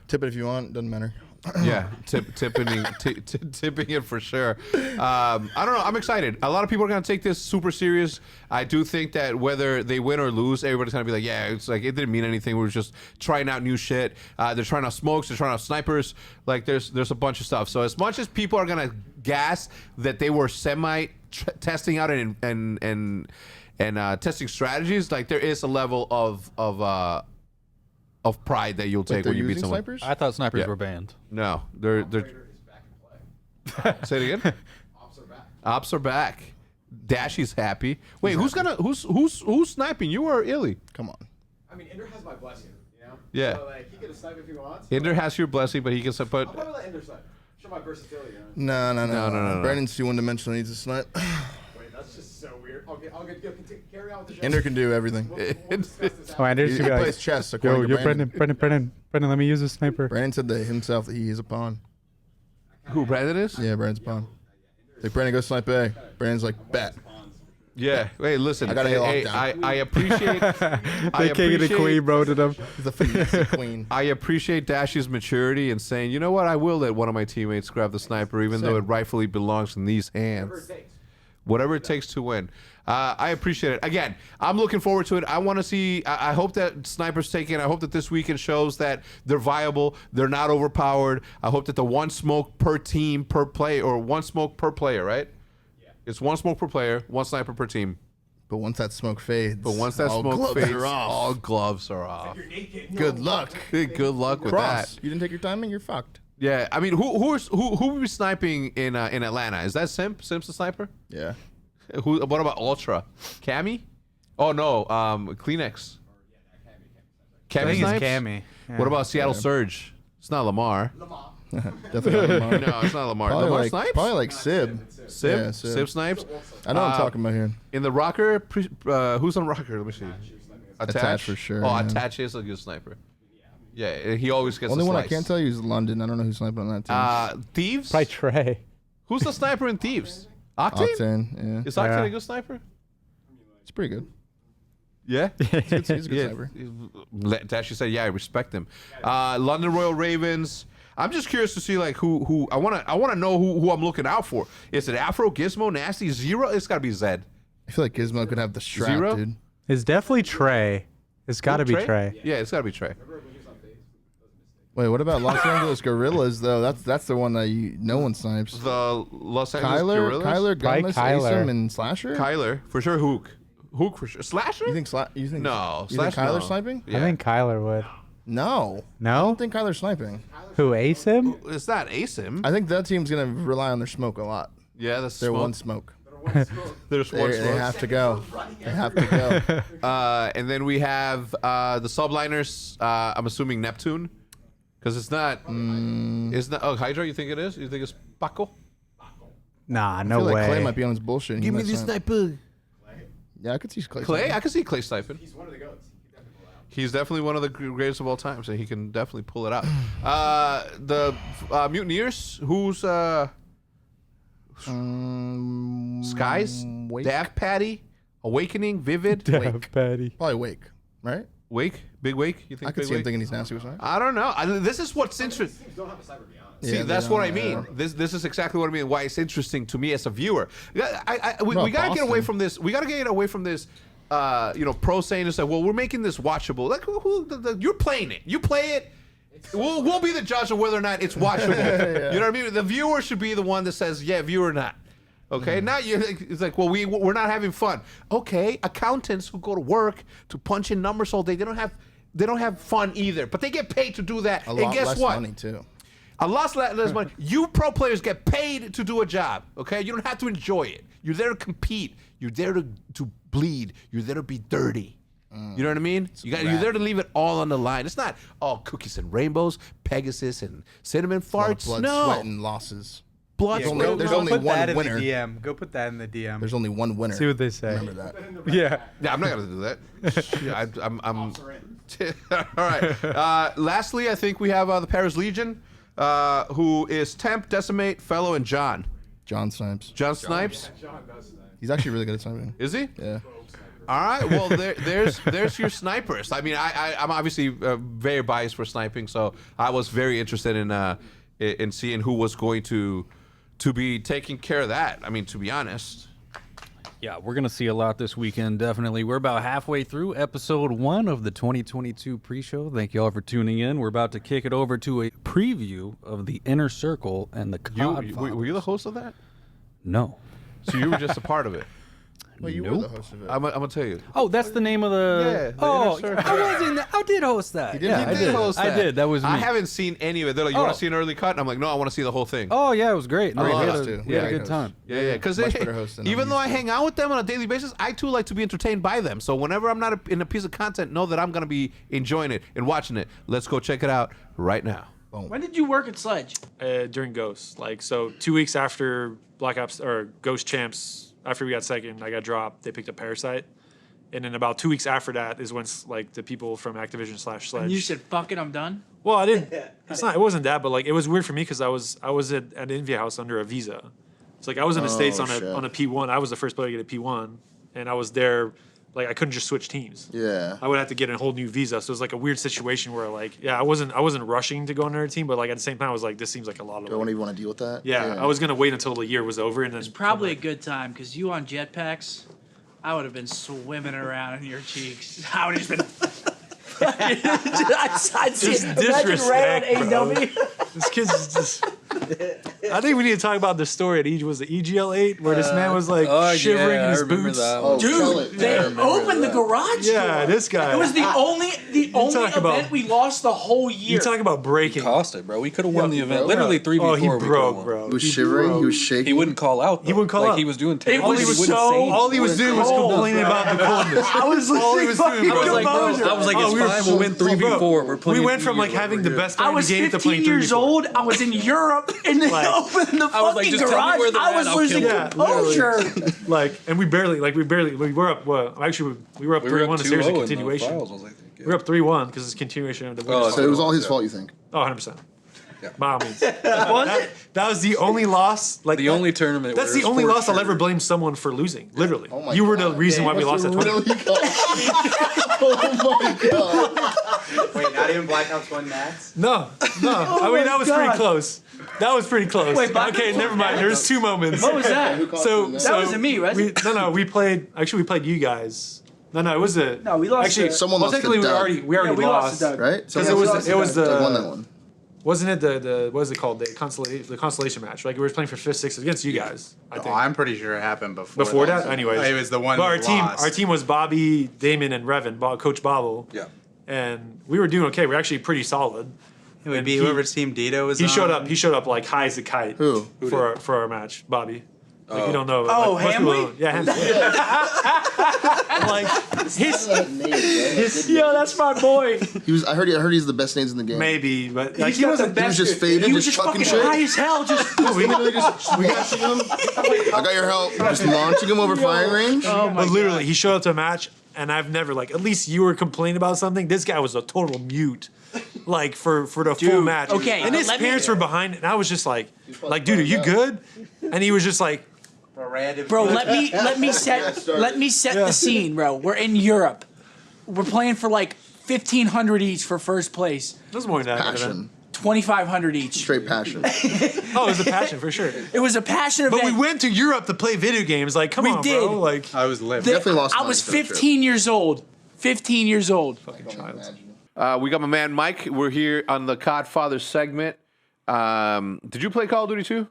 Tip it if you want. Doesn't matter. Yeah, tipping it for sure. I don't know. I'm excited. A lot of people are gonna take this super serious. I do think that whether they win or lose, everybody's gonna be like, yeah, it's like it didn't mean anything. We were just trying out new shit. They're trying out smokes. They're trying out snipers. Like there's a bunch of stuff. So as much as people are gonna gas that they were testing out and testing strategies, like there is a level of pride that you'll take when you beat someone. Snipers? I thought snipers were banned. No, they're. Say it again. Ops are back. Dashy's happy. Wait, who's sniping? You or Illy? Come on. I mean, Inder has my blessing, you know? Yeah. So, like, he can snipe if he wants. Inder has your blessing, but he can snipe. I'll probably let Inder snipe. Show my versatility, you know? No. Brandon's too one-dimensional. He needs to snipe. Wait, that's just so weird. Okay, I'll carry on with the show. Ender can do everything. We'll discuss this Oh, Anders He should be like, plays chess. yo, according to you're Brendan, let me use a sniper. Brandon said that himself that he is a pawn. Who Brandon is? Yeah, Brandon's a pawn. Like, Brandon, go snipe A. Brandon's like, bet. Yeah. Wait, listen. I gotta get locked down. I appreciate. The king of the queen wrote it up. He's a fantasy queen. I appreciate Dashy's maturity and saying, you know what, I will let one of my teammates grab the sniper, even though it rightfully belongs in these hands. Whatever it takes to win. I appreciate it. Again, I'm looking forward to it. I want to see. I hope that Sniper's taken. I hope that this weekend shows that they're viable. They're not overpowered. I hope that the one smoke per team per play, or one smoke per player, right? Yeah. It's one smoke per player, one sniper per team. But once that smoke fades, all gloves fades, are off. all gloves are off. Good luck. Good luck with Cross. that. You didn't take your timing. You're fucked. Yeah, I mean, who will be sniping in Atlanta? Is that Simp? Simp's the sniper? Yeah. What about Ultra? Cammy? Oh no, Kleenex. I Cammy think snipes? it's Cammy. Yeah. What about Seattle Surge? It's not Lamar. Definitely not Lamar. No, it's not Lamar. Probably Lamar like, snipes? Probably like Sib. Sib? Yeah, Sib snipes? I know what I'm talking about here. In the rocker, who's on rocker? Let me see. Attach for sure. Oh, yeah. Attach is a good sniper. Yeah, he always gets Only a one slice. I can't tell you is London. I don't know who's sniping on that team. Thieves? Probably Trey. Who's the sniper in Thieves? Octane? Octane, yeah. Is Octane Yeah. a good sniper? It's pretty good. Yeah? He's a good sniper. Dashy said, yeah, I respect him. London Royal Ravens. I'm just curious to see like who I want to know who I'm looking out for. Is it Afro, Gizmo, Nasty, Zero? It's got to be Zed. I feel like Gizmo could have the strap, Zero? dude. It's definitely Trey. It's got to be Trey. Yeah, it's got to be Trey. Wait, what about Los Angeles Gorillas though? That's the one that no one snipes. The Los Angeles Kyler, Gorillas? Gummas, Kyler. Asim, and Slasher. Kyler, for sure. Hook for sure. Slasher? You think no? You think Slash, Kyler no. sniping? Yeah. I think Kyler would. No. I No? don't think Kyler's sniping. Who, Ace him? It's not Asim. I think that team's gonna rely on their smoke a lot. Yeah, that's They're one smoke. There's one They smoke. have to go. They have to go. And then we have the subliners. I'm assuming Neptune, because it's not. It's not. Oh, Hydra. You think it is? You think it's Paco? Nah, I no feel way. like Clay might be on his bullshit. and he might snipe. sniper. Yeah, I could see Clay. Clay, I could see Clay sniping. He's one of the goats. He's definitely one of the greatest of all time, so he can definitely pull it out. The Mutineers, who's Skies, Wake. Dav Patty, Awakening, Vivid, Wake. Patty. Probably Wake, right? Wake, Big Wake. You think I could Big see him Wake? thinking he's nasty with snipe. I don't know. This is what's interesting. Teams don't have a cyber beyond. See, Yeah, that's they what I don't, mean. yeah. This is exactly what I mean. Why it's interesting to me as a viewer. We Well, gotta get away Boston. from this. We gotta get away from this. Pro saying it's like, well, we're making this watchable. Like, you're playing it. You play it. We'll be the judge of whether or not it's watchable. Yeah. You know what I mean? The viewer should be the one that says, yeah, view or not. Okay, now it's like, well, we're not having fun. Okay, accountants who go to work to punch in numbers all day, they don't have fun either, but they get paid to do that. A And lot guess less what? money too. A lot less money. You pro players get paid to do a job. Okay, you don't have to enjoy it. You're there to compete. You're there to bleed. You're there to be dirty. You know what I mean? You're there to leave it all on the line. It's not all cookies and rainbows, Pegasus and cinnamon farts. Blood, no. sweat, and losses. Blood, There's sweat, only, there's and only Put that one in winner. the DM. Go put that in the DM. There's only one winner. See what they say. Remember that. Yeah. Yeah, I'm not gonna do that. Yeah, I'm. All right. Lastly, I think we have the Paris Legion, who is Temp, Decimate, Fellow, and John. John Snipes. John Snipes. He's actually really good at sniping. Is he? Yeah. All right. Well, there's your snipers. I mean, I'm obviously very biased for sniping, so I was very interested in seeing who was going to be taking care of that. I mean, to be honest. Yeah, we're going to see a lot this weekend, definitely. We're about halfway through episode 1 of the 2022 pre-show. Thank you all for tuning in. We're about to kick it over to a preview of the Inner Circle and the COD. Were you the host of that? No. So you were just a part of it. Well, you were the host of it. I'm gonna tell you. Oh, that's the name of the. Inner Circle. I did host that. You did? Yeah, You I did did. host I that. did. That was me. I haven't seen any of it. They're like, you want Oh. to see an early cut? And I'm like, no, I want to see the whole thing. Oh, yeah, it was great. No, Great we had host, a, too. we had a Yeah, good host. time. Yeah, because Much better host than I'm even though I used to. hang out with them on a daily basis, I too like to be entertained by them. So whenever I'm not in a piece of content, know that I'm gonna be enjoying it and watching it. Let's go check it out right now. When did you work at Sledge? During Ghost. Like, so 2 weeks after Black Ops or Ghost Champs, after we got second, I got dropped. They picked up Parasite. And then about 2 weeks after that is when like the people from Activision / Sledge. And you said, "Fuck it, I'm done." Well, I didn't. It wasn't that, but like it was weird for me because I was at Invia House under a visa. It's like I was in the States on a P1. I was the first player to get a P1, and I was there. Like I couldn't just switch teams. Yeah. I would have to get a whole new visa. So it was like a weird situation where like I wasn't rushing to go on another team, but like at the same time I was like, this seems like a lot of. Don't even want to deal with that. Yeah, I was gonna wait until the year was over and then. It's probably a good time because you on jetpacks, I would have been swimming around in your cheeks. I would have just been. I'd see Just imagine Ray on disrespect, bro. AW. This kid's just. I think we need to talk about the story at was it EGL8 where this man was like shivering in his boots. Dude, they opened the garage Yeah, door. this guy. It was the only talk about- event we lost the whole year. You talk about breaking. Cost it, bro. We could have won the event. Literally 3v4. Oh, he we could've broke, won. bro. He was shivering. He was shaking. He wouldn't call out. Though. He wouldn't call like out. He was doing It terrible. was He wouldn't so- say All he was doing was cold, complaining bro. about the coldness. I was All he was doing, bro. I was like, bro, it's fine. We'll win 3v4. We're playing. We went from like having the best I time in was the game to 15 playing years 3v4. old. I was in Europe, and they Like- opened the I was like, fucking just tell me garage. where they're I at, was I'll losing kill them. composure. Like, and we were up. Well, actually, we were up 3-1 in a series of continuation. We were up 3-1 because it's continuation of the. Oh, so it was all his fault, you think? Oh, 100%. Yeah. By all means. Was it? That was the only loss. Like The only tournament. That's where the it was only for loss I'll sure. ever blame someone for losing. Literally, Oh my you were the God. reason why we lost that tournament. Really oh my god. Wait, not even Black Ops 1 Max? No. I mean, that was God. pretty close. That was pretty close. Wait, Black okay, Ops never 1 mind. There's two moments. What was that? So wasn't me, was it? We played. Actually, we played you guys. No, it was a. No, we lost Actually, to- Someone lost to technically Doug. we already we lost. lost to Doug. Right? Because So it was Doug won that the. one. Wasn't it the what is it called, the constellation match? Like we were playing for 5th, 6th against you guys. I think. I'm pretty sure it happened before. Before that, anyways, it was the one. Well, we lost. our team was Bobby, Damon, and Revan. Coach Bobble. Yeah. And we were doing okay. We're actually pretty solid. It would And be he- whoever's team Dito was He on. showed up. He showed up like high as a kite. Who? For our match, Bobby. Like you don't know. Oh, like, most people Hamley? don't. Yeah, Hamley. Like his Yo, that's my boy. I heard he's the best names in the game. maybe, but Like, he wasn't He was just faded, He was just just chucking fucking shit. high as hell. Just Literally just launching him. I got your help. Just launching him over firing range. oh my but literally, God. he showed up to a match, and I've never like. At least you were complaining about something. This guy was a total mute, like for the full match. okay, and but his let me- parents were behind, and I was just like, dude, are you good? And he was just like, Bro, let me set the scene, bro. We're in Europe. We're playing for like 1,500 each for first place. It was more than that. Passion. 2,500 each. Straight passion. Oh, it was a passion for sure. It was a passion But event. we went to Europe to play video games. Like, come We on, did. bro. Like, I was lit. Definitely lost I money was for that trip. 15 years old. 15 years old. fucking child. We got my man Mike. We're here on the Codfather segment. Did you play Call of Duty 2?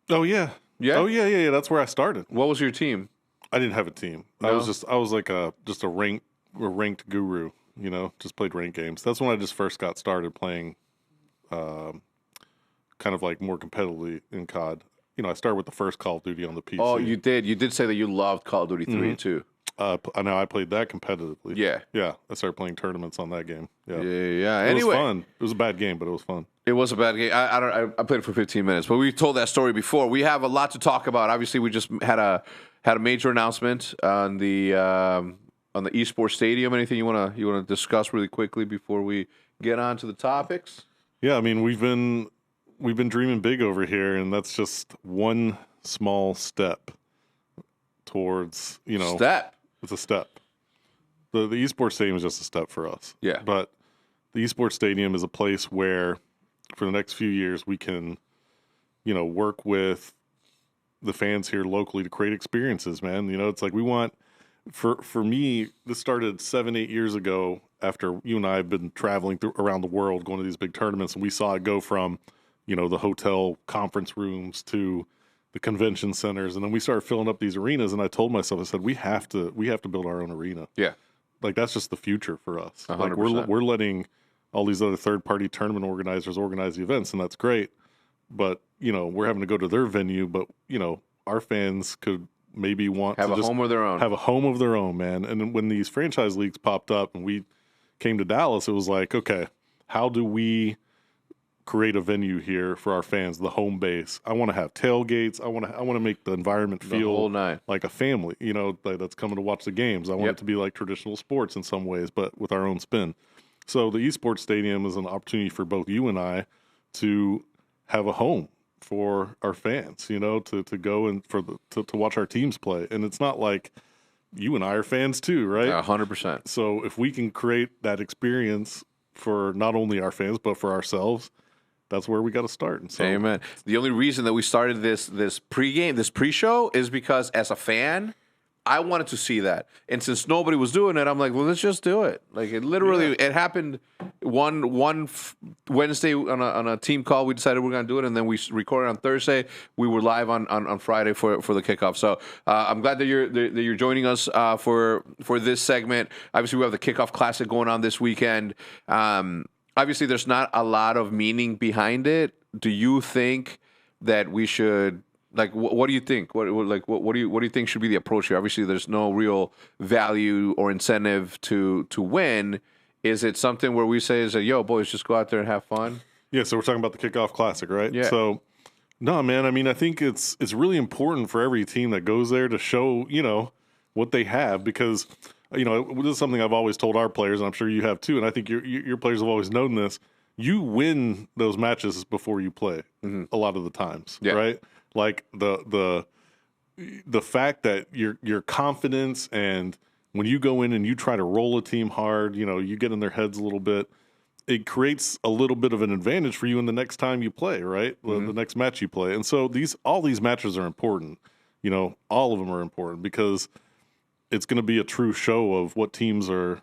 Oh yeah. Yeah? Oh yeah. That's where I started. What was your team? I didn't have a team. No? I was like a ranked guru. You know, just played ranked games. That's when I just first got started playing, kind of like more competitively in COD. You know, I started with the first Call of Duty on the PC. Oh, you did. You did say that you loved Call of Duty 3 and 2. I know I played that competitively. Yeah. Yeah. I started playing tournaments on that game. Yeah. Yeah. It Anyway, was fun. It was a bad game, but it was fun. it was a bad game. I played it for 15 minutes, but we told that story before. We have a lot to talk about. Obviously, we just had a major announcement on the Esports Stadium. Anything you wanna discuss really quickly before we get on to the topics? Yeah, I mean we've been dreaming big over here, and that's just one small step towards Step. It's a step. The Esports Stadium is just a step for us. Yeah. But the Esports Stadium is a place where, for the next few years, we can, work with the fans here locally to create experiences, man. You know, it's like we want, for me, this started 7-8 years ago after you and I have been traveling around the world, going to these big tournaments, and we saw it go from, the hotel conference rooms to the convention centers, and then we started filling up these arenas. And I told myself, I said, we have to build our own arena. Yeah, like that's just the future for us. 100%. Like we're letting all these other third-party tournament organizers organize the events, and that's great. But we're having to go to their venue. But our fans could maybe want have to a just home of their own. have a home of their own, man. And then when these franchise leagues popped up and we came to Dallas, it was like, okay, how do we create a venue here for our fans, the home base? I want to have tailgates. I want to make the environment The feel whole nine. like a family, that's coming to watch the games. I want it to be like traditional sports in some ways, but with our own spin. So the Esports Stadium is an opportunity for both you and I to have a home for our fans, to go and to watch our teams play. And it's not like you and I are fans too, right? 100%. So if we can create that experience for not only our fans, but for ourselves, that's where we got to start. And so, Amen. The only reason that we started this pre-show is because as a fan, I wanted to see that. And since nobody was doing it, I'm like, well, let's just do it. Like it literally, it happened one Wednesday on a team call. We decided we're going to do it, and then we recorded on Thursday. We were live on Friday for the kickoff. So I'm glad that you're joining us for this segment. Obviously, we have the Kickoff Classic going on this weekend. Obviously, there's not a lot of meaning behind it. Do you think that we should? Like, what do you think? What do you think should be the approach here? Obviously, there's no real value or incentive to win. Is it something where we say, yo, boys, just go out there and have fun? Yeah, so we're talking about the Kickoff Classic, right? Yeah. So, no, man, I mean, I think it's really important for every team that goes there to show, what they have, because, this is something I've always told our players, and I'm sure you have too, and I think your players have always known this. You win those matches before you play a lot of the times, right? Like the fact that your confidence, and when you go in and you try to roll a team hard, you get in their heads a little bit, it creates a little bit of an advantage for you in the next time you play, right? The next match you play. And so all these matches are important. All of them are important because it's going to be a true show of what teams are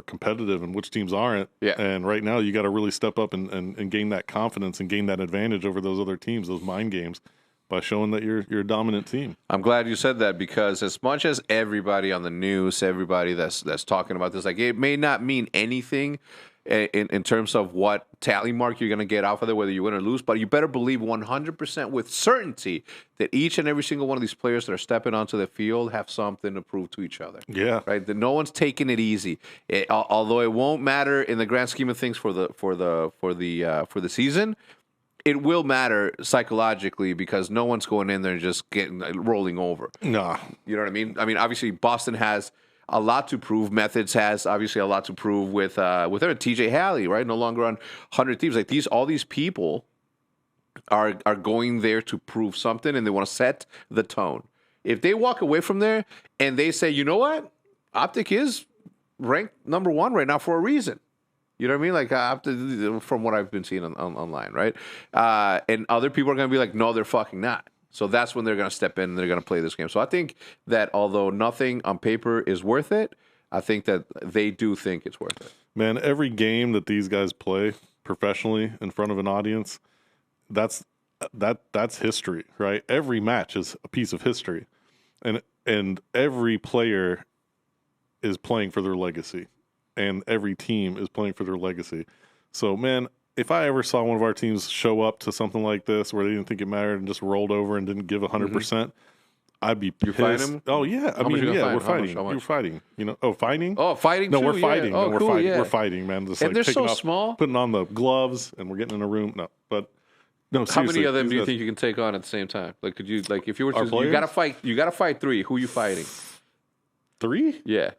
competitive and which teams aren't. Yeah. And right now you got to really step up and gain that confidence and gain that advantage over those other teams, those mind games, by showing that you're a dominant team. I'm glad you said that, because as much as everybody on the news, everybody that's talking about this, like, it may not mean anything in terms of what tally mark you're going to get off of it, whether you win or lose. But you better believe 100% with certainty that each and every single one of these players that are stepping onto the field have something to prove to each other. Yeah. Right. That no one's taking it easy. Although it won't matter in the grand scheme of things for the season, it will matter psychologically because no one's going in there and just rolling over. Nah. You know what I mean? I mean, obviously Boston has a lot to prove. Methods has obviously a lot to prove with her TJ Halley, right? No longer on 100 Thieves. Like all these people are going there to prove something, and they want to set the tone. If they walk away from there and they say, you know what, OpTic is ranked number 1 right now for a reason. You know what I mean? Like from what I've been seeing online, right? And other people are going to be like, no, they're fucking not. So that's when they're going to step in and they're going to play this game. So I think that although nothing on paper is worth it, I think that they do think it's worth it. Man, every game that these guys play professionally in front of an audience, that's history, right? Every match is a piece of history. And every player is playing for their legacy. And every team is playing for their legacy. So, man, if I ever saw one of our teams show up to something like this where they didn't think it mattered and just rolled over and didn't give 100%, I'd be pissed. You're fighting? Oh, yeah. How much we're fighting. How much? You're fighting. You know, fighting? Oh, fighting No, too? we're fighting. Yeah. No, we're cool, fighting. yeah. We're fighting, man. Just And they're taking so off, small. putting on the gloves, and we're getting in a room. No, but no, How many seriously, of them do you these think you can take on at the same time? Like, could you, like, if you were Our to, players? you gotta fight 3. Who are you fighting? guys- 3? Yeah.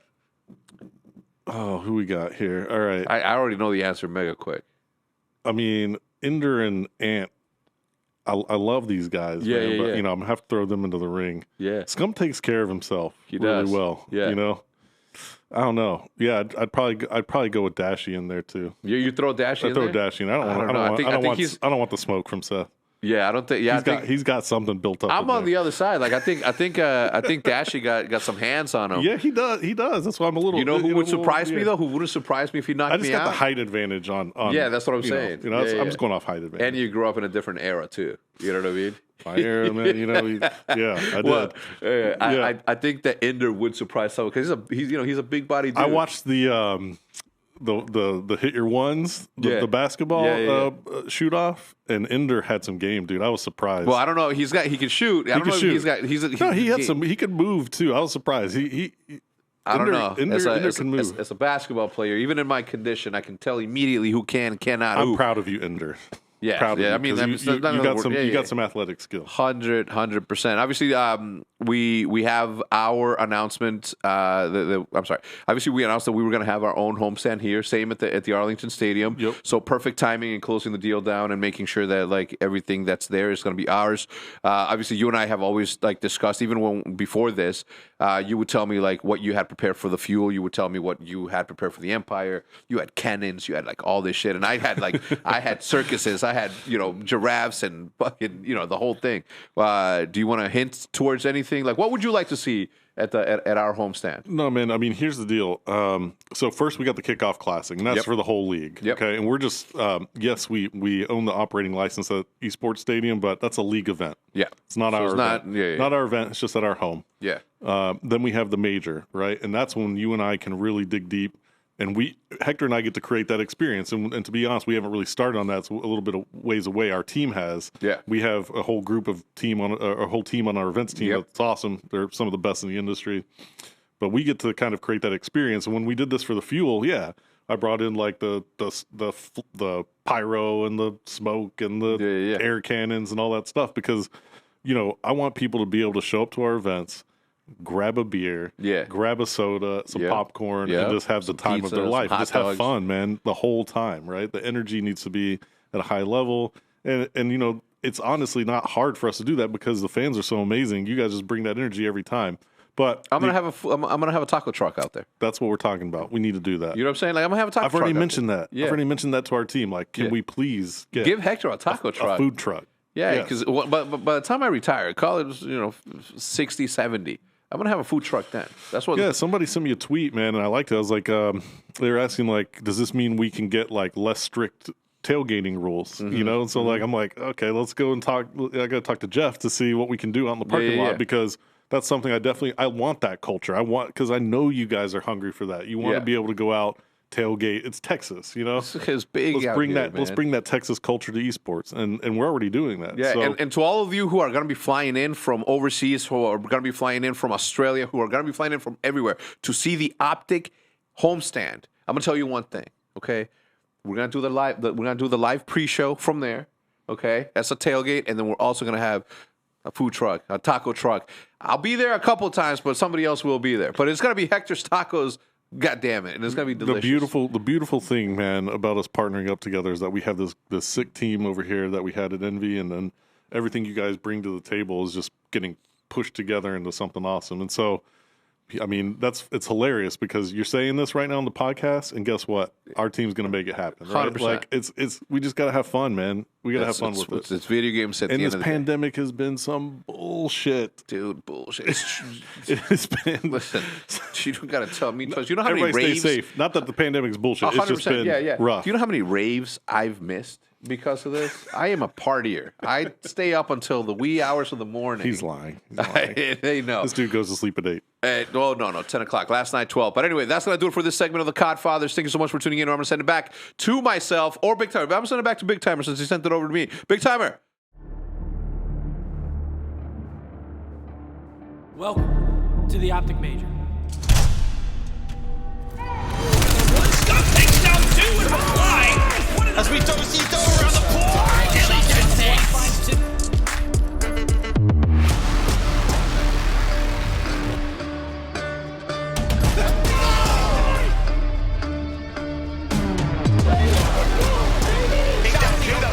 Oh, who we got here? All right. I already know the answer mega quick. I mean, Ender and Ant, I love these guys. Yeah, man, yeah, but, yeah. you know, I'm going to have to throw them into the ring. Yeah. Scum takes care of himself He really does. well. Yeah. You know? I don't know. Yeah, I'd probably go with Dashy in there too. You throw Dashy I in throw there? Dashy in. I don't want the smoke from Seth. Yeah, I don't think. Yeah, He's got something built up. I'm on the other side. Like I think Dashy got some hands on him. Yeah, he does. He does. That's why I'm a little. You know who would surprise me though? Who wouldn't surprise me if he knocked I me just got out? the height advantage on. Yeah, that's what I'm saying. You know, Yeah, I'm yeah. just going off height advantage. And you grew up in a different era too. You know what I mean? Fire, man. You know, yeah, I did. Well, Yeah. I think that Ender would surprise someone because he's a big body dude. I watched the hit your ones, the basketball shoot off, and Ender had some game, dude. I was surprised. Well, I don't know. He can shoot. I don't know if he had some. He could move too. I was surprised. I don't know. Ender can move. As a basketball player, even in my condition, I can tell immediately who can and cannot. I'm proud of you, Ender. Yeah, proud of you, I mean, 'cause you got some athletic skill. 100%. Obviously, we have our announcement. I'm sorry. Obviously, we announced that we were going to have our own homestand here. Same at the Arlington Stadium. Yep. So perfect timing in closing the deal down and making sure that like everything that's there is going to be ours. Obviously, you and I have always like discussed, even before this, you would tell me like what you had prepared for the fuel. You would tell me what you had prepared for the Empire. You had cannons. You had like all this shit, and I had like I had circuses. I had giraffes and fucking the whole thing. Do you want to hint towards anything? Like, what would you like to see at our homestand? No, man. I mean, here's the deal. So first, we got the Kickoff Classic, and that's for the whole league. Yep. Okay, and we're just yes, we own the operating license at Esports Stadium, but that's a league event. Yeah, it's not our event. Yeah. Not our event. It's just at our home. Yeah. Then we have the major, right? And that's when you and I can really dig deep. And Hector and I get to create that experience. And to be honest, we haven't really started on that. It's a little bit of ways away. Our team has. Yeah. We have a whole group of a whole team on our events team. Yep. That's awesome. They're some of the best in the industry. But we get to kind of create that experience. And when we did this for the fuel, I brought in like the pyro and the smoke and the air cannons and all that stuff because, I want people to be able to show up to our events, grab a beer, grab a soda, some popcorn, and just have the time of their life. Just have fun, man, the whole time, right? The energy needs to be at a high level. And it's honestly not hard for us to do that because the fans are so amazing. You guys just bring that energy every time. But I'm gonna have a taco truck out there. That's what we're talking about. We need to do that. You know what I'm saying? Like I'm gonna have a taco truck. I've already mentioned that. Yeah. I've already mentioned that to our team. Like, can we please give Hector a taco truck? A food truck. Yeah, because but by the time I retire, college, 60, 70, I'm gonna have a food truck then. That's what. Yeah, somebody sent me a tweet, man, and I liked it. I was like, they were asking like, does this mean we can get like less strict tailgating rules? And so like I'm like, okay, let's go and talk. I got to talk to Jeff to see what we can do out in the parking lot because that's something I want that culture. Because I know you guys are hungry for that. You want to be able to go out tailgate. It's Texas, you know. It's big. Let's bring here, that. Let's bring that Texas culture to esports, and we're already doing that. Yeah, so, and to all of you who are going to be flying in from overseas, who are going to be flying in from Australia, who are going to be flying in from everywhere to see the OpTic homestand, I'm going to tell you one thing. Okay, we're going to do the live pre-show from there. Okay, that's a tailgate, and then we're also going to have a food truck, a taco truck. I'll be there a couple times, but somebody else will be there. But it's going to be Hector's Tacos. God damn it, and it's going to be delicious. The beautiful thing, man, about us partnering up together is that we have this sick team over here that we had at Envy, and then everything you guys bring to the table is just getting pushed together into something awesome. And so, I mean, it's hilarious because you're saying this right now on the podcast, and guess what? Our team's going to make it happen. Right? 100%. Like it's we just got to have fun, man. We got to have fun with it. It's video games at the and end this of the pandemic has been some bullshit, dude. Bullshit. It's been. Listen, you don't got to tell me. You know how many Everybody raves? Stay safe. Not that the pandemic's bullshit. It's just been rough. Do you know how many raves I've missed because of this? I am a partier. I stay up until the wee hours of the morning. He's lying. They know. This dude goes to sleep at 8. No, 10 o'clock. Last night, 12. But anyway, that's going to do it for this segment of the Codfathers. Thank you so much for tuning in. I'm going to send it back to myself or Big Timer. I'm going to send it back to Big Timer since he sent it over to me. Big Timer. Welcome to the OpTic Major. As we throw seats over on the floor, Dilly gets it.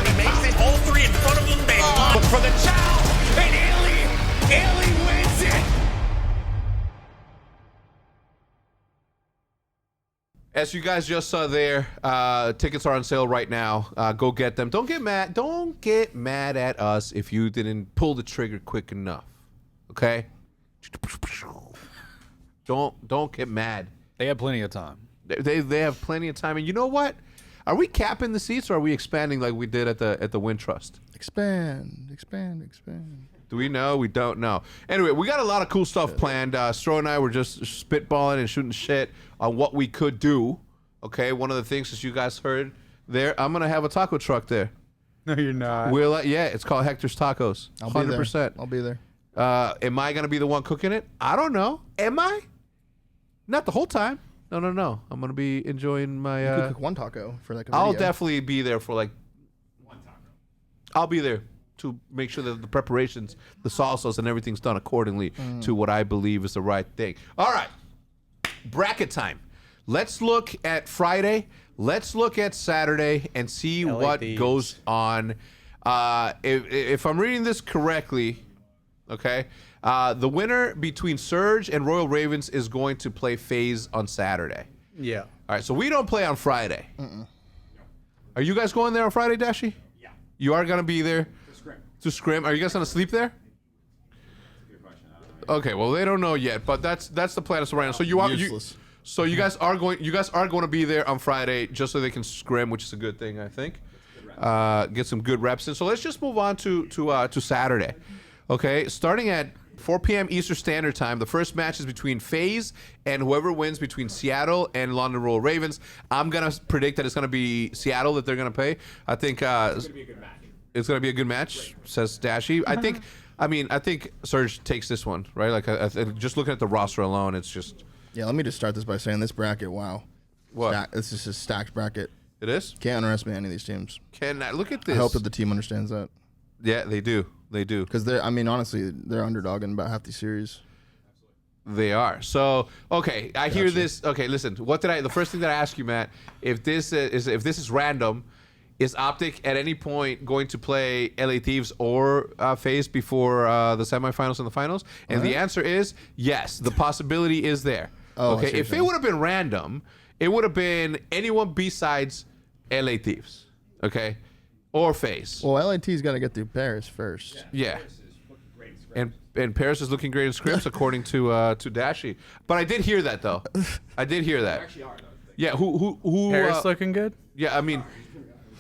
He makes it all three in front of him. They look for the chow, and Ailey wins it. As you guys just saw there, tickets are on sale right now. Go get them. Don't get mad. Don't get mad at us if you didn't pull the trigger quick enough. Okay? Don't get mad. They have plenty of time. They have plenty of time. And you know what? Are we capping the seats or are we expanding like we did at the Wind Trust? Expand. Do we know? We don't know. Anyway, we got a lot of cool stuff planned. Stro and I were just spitballing and shooting shit on what we could do. Okay, one of the things, as you guys heard there, I'm going to have a taco truck there. No, you're not. Yeah, it's called Hector's Tacos. 100%. I'll be there. Am I going to be the one cooking it? I don't know. Am I? Not the whole time. No. I'm going to be enjoying my... You could cook one taco for like a video. I'll definitely be there for like... one taco. I'll be there to make sure that the preparations, the salsas, and everything's done accordingly to what I believe is the right thing. All right. Bracket time. Let's look at Friday. Let's look at Saturday and see what goes on. If I'm reading this correctly, okay, the winner between Surge and Royal Ravens is going to play FaZe on Saturday. Yeah. All right, so we don't play on Friday. Are you guys going there on Friday, Dashi? Yeah. You are going to be there? To scrim. Are you guys going to sleep there? Okay, well they don't know yet, but that's the plan as of right now. So you guys are going to be there on Friday just so they can scrim, which is a good thing, I think. Get some good reps in. So let's just move on to Saturday. Okay, starting at 4 p.m. Eastern Standard Time, the first match is between FaZe and whoever wins between Seattle and London Royal Ravens. I'm gonna predict that it's gonna be Seattle that they're gonna play. I think it's gonna be a good match. It's gonna be a good match, says Dashy. I think Surge takes this one, right? Like, just looking at the roster alone, it's just. Yeah, let me just start this by saying this bracket. Wow, what? It's just a stacked bracket. It is. Can't underestimate any of these teams. Look at this. I hope that the team understands that. Yeah, they do. They do. Because honestly, they're underdog in about half the series. They are. So, okay, I hear this. Okay, listen. The first thing that I ask you, Matt, if this is random, is OpTic at any point going to play LA Thieves or FaZe before the semifinals and the finals? And the answer is yes. The possibility is there. Okay, if it would have been random, it would have been anyone besides LA Thieves. Okay. Or FaZe. Well, LAT's got to get through Paris first. Yeah. And Paris is looking great in scrims, according to Dashi. But I did hear that, though. I did hear that. They actually are, though. Yeah, who Paris looking good? Yeah, I mean,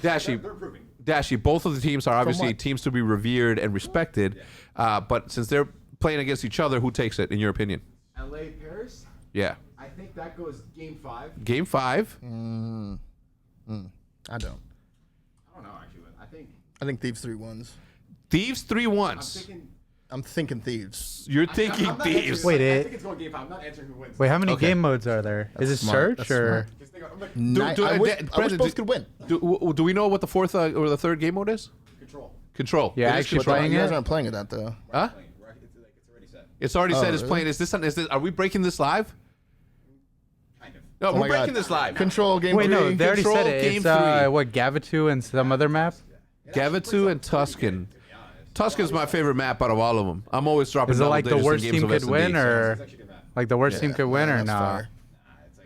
Dashi, both of the teams are obviously teams to be revered and respected. But since they're playing against each other, who takes it, in your opinion? LA, Paris? Yeah. I think that goes game 5. Game 5. I don't. I don't know actually, but I think Thieves 3-1s. Thieves 3-1s. I'm thinking Thieves. You're thinking I'm not Thieves. answering- Wait, I think it's going game 5. I'm not answering who wins. Wait, how many Okay. game modes are there? Is it smart. search That's or? smart. I wish both could win. Do we know what the fourth or the third game mode is? Control. Yeah, It is actually control. playing You guys it? aren't playing it that though. Huh? It's already said it's really? playing. Is this? Are we breaking this live? No, Oh we're my God. breaking this live. Control game. Wait, no, 3. they already Control said it. game It's 3. what Gavitu and some other map. Gavitu and Tuscan. Tuscan's my favorite map out of all of them. I'm always dropping. Is it double like the digits in worst games team of could S&D. win, or like the worst team could win, or that's nah? fair.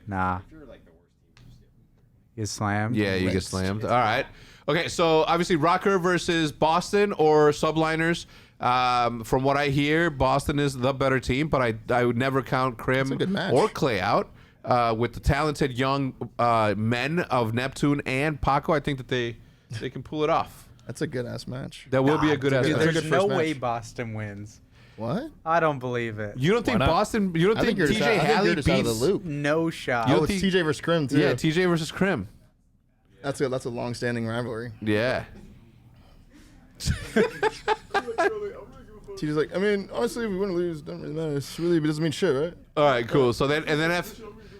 Nah. Get slammed. Yeah, you get slammed. All right. Okay, so obviously Rocker versus Boston or Subliners. From what I hear, Boston is the better team, but I would never count Krim good match. or Clay out. With the talented young men of Neptune and Paco, I think that they can pull it off. That's a good ass match. That will be a good ass Dude, match. that's a There's good no first way match. Boston wins. What? I don't believe it. You don't think Boston? You don't I think think you're TJ just, I think Halley you're just out of the beats? loop. No shot. You Oh, don't it's think- TJ versus Krim too. Yeah, TJ versus Krim. That's a long-standing rivalry. Yeah. TJ's like, I mean, honestly, if we win or lose, it doesn't really matter. It doesn't mean shit, right? All right, cool. So then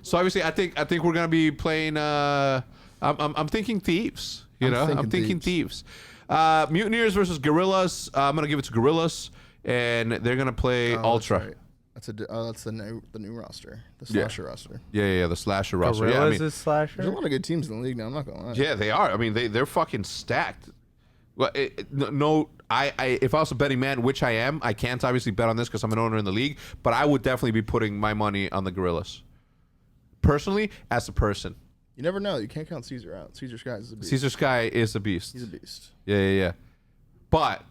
so obviously I think we're gonna be playing. I'm thinking Thieves. I'm thinking Thieves. Mutineers versus Gorillas. I'm gonna give it to Gorillas, and they're gonna play Ultra. That's the new roster, the slasher roster. Yeah, the slasher roster. Gorillas Yeah, I mean, is slasher. There's a lot of good teams in the league now. I'm not gonna lie. yeah, they are. I mean, they're fucking stacked. Well, if I was a betting man, which I am, I can't obviously bet on this because I'm an owner in the league, but I would definitely be putting my money on the Gorillas. Personally, as a person. You never know. You can't count Caesar out. Caesar Sky is a beast. Caesar Sky is a beast. He's a beast. Yeah. But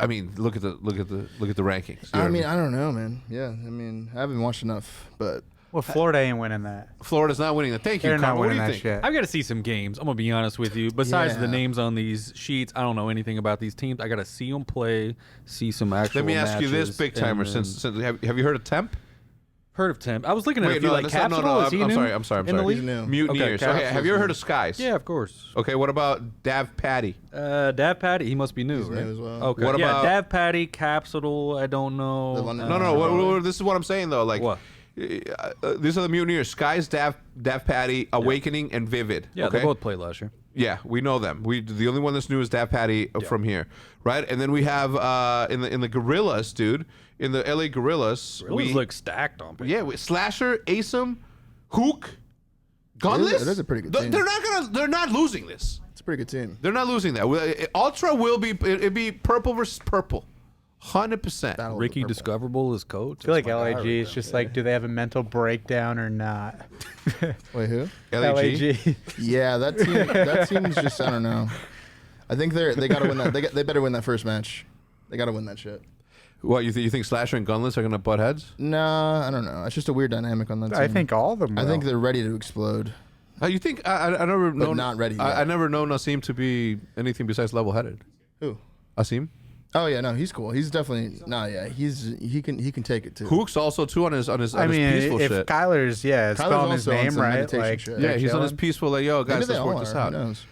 I mean, look at the rankings. I mean, I don't know, man. Yeah, I mean, I haven't watched enough, but Well, Florida ain't winning that. Florida's not winning that. Thank you, They're not Carmen. What do winning you that think? shit. I've got to see some games. I'm gonna be honest with you. Besides the Yeah. names on these sheets, I don't know anything about these teams. I got to see them play, see some actual. Let me ask you this, matches, big timer. and then- Since have you heard of Temp? heard of Temp. I was looking at a few like that's not- Capsule. Is he I'm new sorry. I'm sorry. in the league? Mutineers. Okay, have you ever heard of Skies? Yeah, of course. Okay, what about Dav Patty? Dav Patty, he must be new, right? new as well. Okay. What yeah, about- Dav Patty, Capsule, I don't know. No. This is what I'm saying though. Like, What? These are the Mutineers: Skies, Dav Patty, Awakening, and Vivid. Yeah, okay? they both played last year. Yeah, we know them. The only one that's new is Dav Patty from here, right? And then we have in the Gorillas, dude. In the LA Gorillas, Gorillas look stacked on paper. Yeah, Slasher, Asim, Hook, Gunless. It is a pretty good team. They're not losing this. It's a pretty good team. They're not losing that. Ultra will be. It'd be purple versus purple, 100%. Ricky Discoverable is coach. I feel like LAG is just like, do they have a mental breakdown or not? Wait, who? LAG? Yeah, that team. That team's just. I don't know. I think they got to win that. They better win that first match. They got to win that shit. What you think? Slasher and Gunless are gonna butt heads? Nah, I don't know. It's just a weird dynamic on that team. I think all of them I think will. they're ready to explode. You think? I never But known. not ready I yet. never known Asim to be anything besides level-headed. Who? Asim? Oh yeah, no, he's cool. He's definitely yeah. He can take it too. Hook's also too on his I his mean, peaceful if shit. Kyler's spelling his also on name some right, meditation like shit. Yeah, he's on his chilling. peaceful. Like, yo, guys, Maybe they let's work all this are. out. Who knows?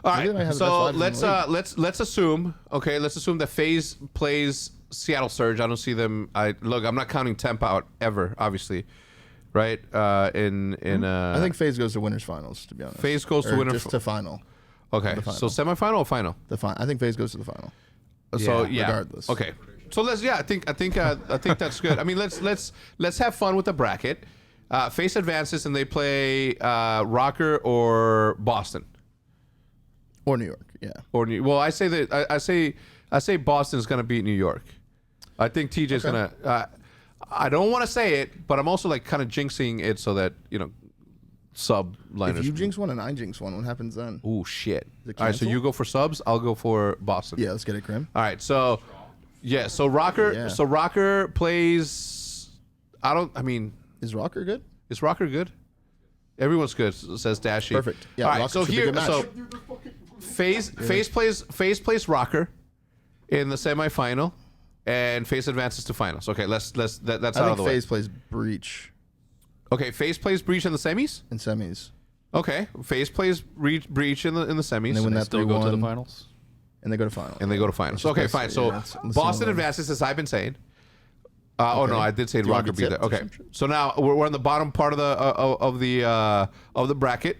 All Maybe they right, have the so best vibes in the let's assume. Okay, let's assume that FaZe plays Seattle Surge. I don't see them. I'm not counting Temp out ever, obviously, right? I think FaZe goes to winners finals. To be honest, FaZe goes to Or winner just to final. Okay, The final. so semifinal or final? I think FaZe goes to the final. So yeah, regardless. Okay, so let's. Yeah, I think that's good. I mean, let's have fun with the bracket. FaZe advances and they play Rocker or Boston. Or New York, yeah. Well, I say that I say Boston's gonna beat New York. I think TJ's gonna. I don't want to say it, but I'm also like kind of jinxing it so that sub liners. If you jinx one and I jinx one, what happens then? Ooh, shit. Is it All right, so cancel? you go for subs. I'll go for Boston. Yeah, let's get it, Grim. All right, so yeah, so Rocker. Yeah. So Rocker plays. Is Rocker good? Is Rocker good? Everyone's good, says Dashy. Perfect. Yeah, All right, Rocker so should be a here, good match. so FaZe plays Rocker in the semifinal. and FaZe advances to finals. Okay, that's I out of think the way. FaZe plays Breach Okay, FaZe plays Breach in the semis. in semis. Okay, FaZe plays Breach in the semis. And they win that Still go to the 3-1, finals. and they go to finals. And they go to finals. It's just Okay, best- fine. So yeah, it's the Boston similar. advances, as I've been saying. Oh no, I did say Do you wanna Rocket get beat there. tipped or Okay, some shit? so now we're on the bottom part of the bracket.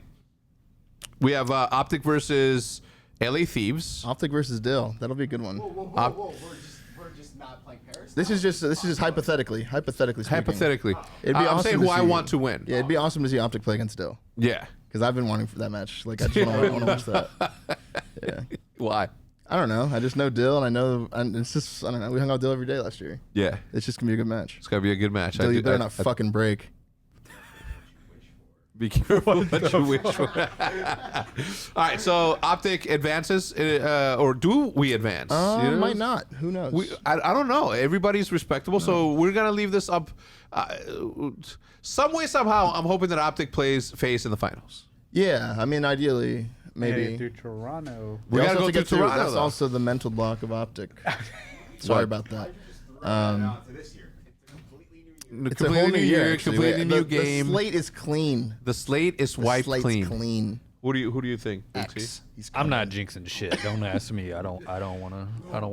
We have OpTic versus LA Thieves. OpTic versus Dill. That'll be a good one. We're just not playing Paris. This is just hypothetically speaking. Hypothetically, It'd be I'm awesome saying to who I see- want to win. Yeah, it'd be awesome to see OpTic play against Dill. Yeah. Because I've been wanting for that match. Like I just want to watch that. Yeah. Why? I don't know. I just know Dill, and I know and it's just I don't know. We hung out with Dill every day last year. Yeah. It's just gonna be a good match. It's gonna be a good match. Dill, you better not fucking break. Be careful what you wish for. All right, so OpTic advances, or do we advance? You know? Might not. Who knows? I don't know. Everybody's respectable, so we're gonna leave this up. Some way, somehow, I'm hoping that OpTic plays FaZe in the finals. Yeah, I mean, ideally, maybe. Yeah, through Toronto. We gotta also go have to get through through. Toronto, That's though. also the mental block of OpTic. Sorry about that. It's a whole new year. Actually. Completely new game. The slate is clean. The slate is The wiped slate's clean. clean. Who do you think? X. I'm not jinxing shit. Don't ask me. I don't want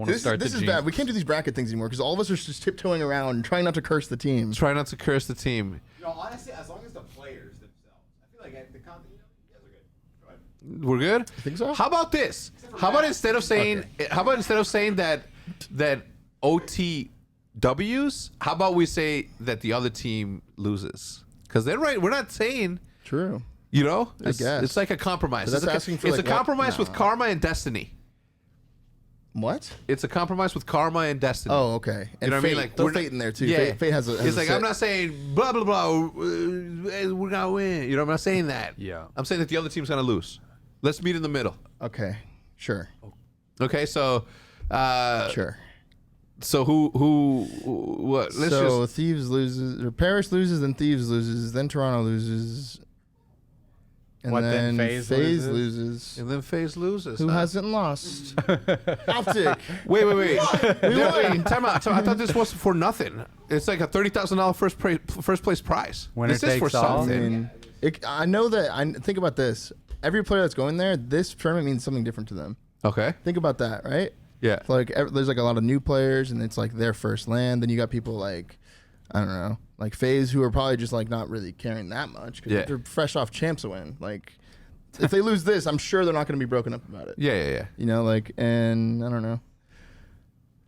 to start This the is jinx. bad. We can't do these bracket things anymore because all of us are just tiptoeing around and trying not to curse the teams. Try not to curse the team. No, honestly, as long as the players themselves, I feel like the content, you guys are good. Go ahead. We're good. You think so? How about this? How about instead of saying that OTWs, how about we say that the other team loses? Because they're right. We're not saying True. You know, it's, guess. it's like a compromise. But that's it's asking for, it's like, a compromise what? with No. karma and destiny. What? It's a compromise with karma and destiny. Oh, okay. You know what I mean? Like throw we're not- fate in there too. Yeah. Fate has a. It's like I'm not saying blah blah blah. We're gonna win. You know, I'm not saying that. Yeah. I'm saying that the other team's gonna lose. Let's meet in the middle. Okay. Sure. Okay, so. Sure. So who what? Let's so just. Thieves loses, or Paris loses, then Thieves loses, then Toronto loses, and What, then then FaZe FaZe loses? loses. And then FaZe loses. Who huh? hasn't lost? OpTic. Wait. We won. Time out. I thought this was for nothing. It's like a $30,000 first place prize. Winner this is for takes all. I something. mean, I know that. I think about this. Every player that's going there, this tournament means something different to them. Okay. Think about that, right? Yeah. It's like there's like a lot of new players, and it's like their first land. Then you got people like, I don't know, like FaZe, who are probably just like not really caring that much because Yeah. they're fresh off champs win. Like, if they lose this, I'm sure they're not going to be broken up about it. Yeah. You know, like, and I don't know.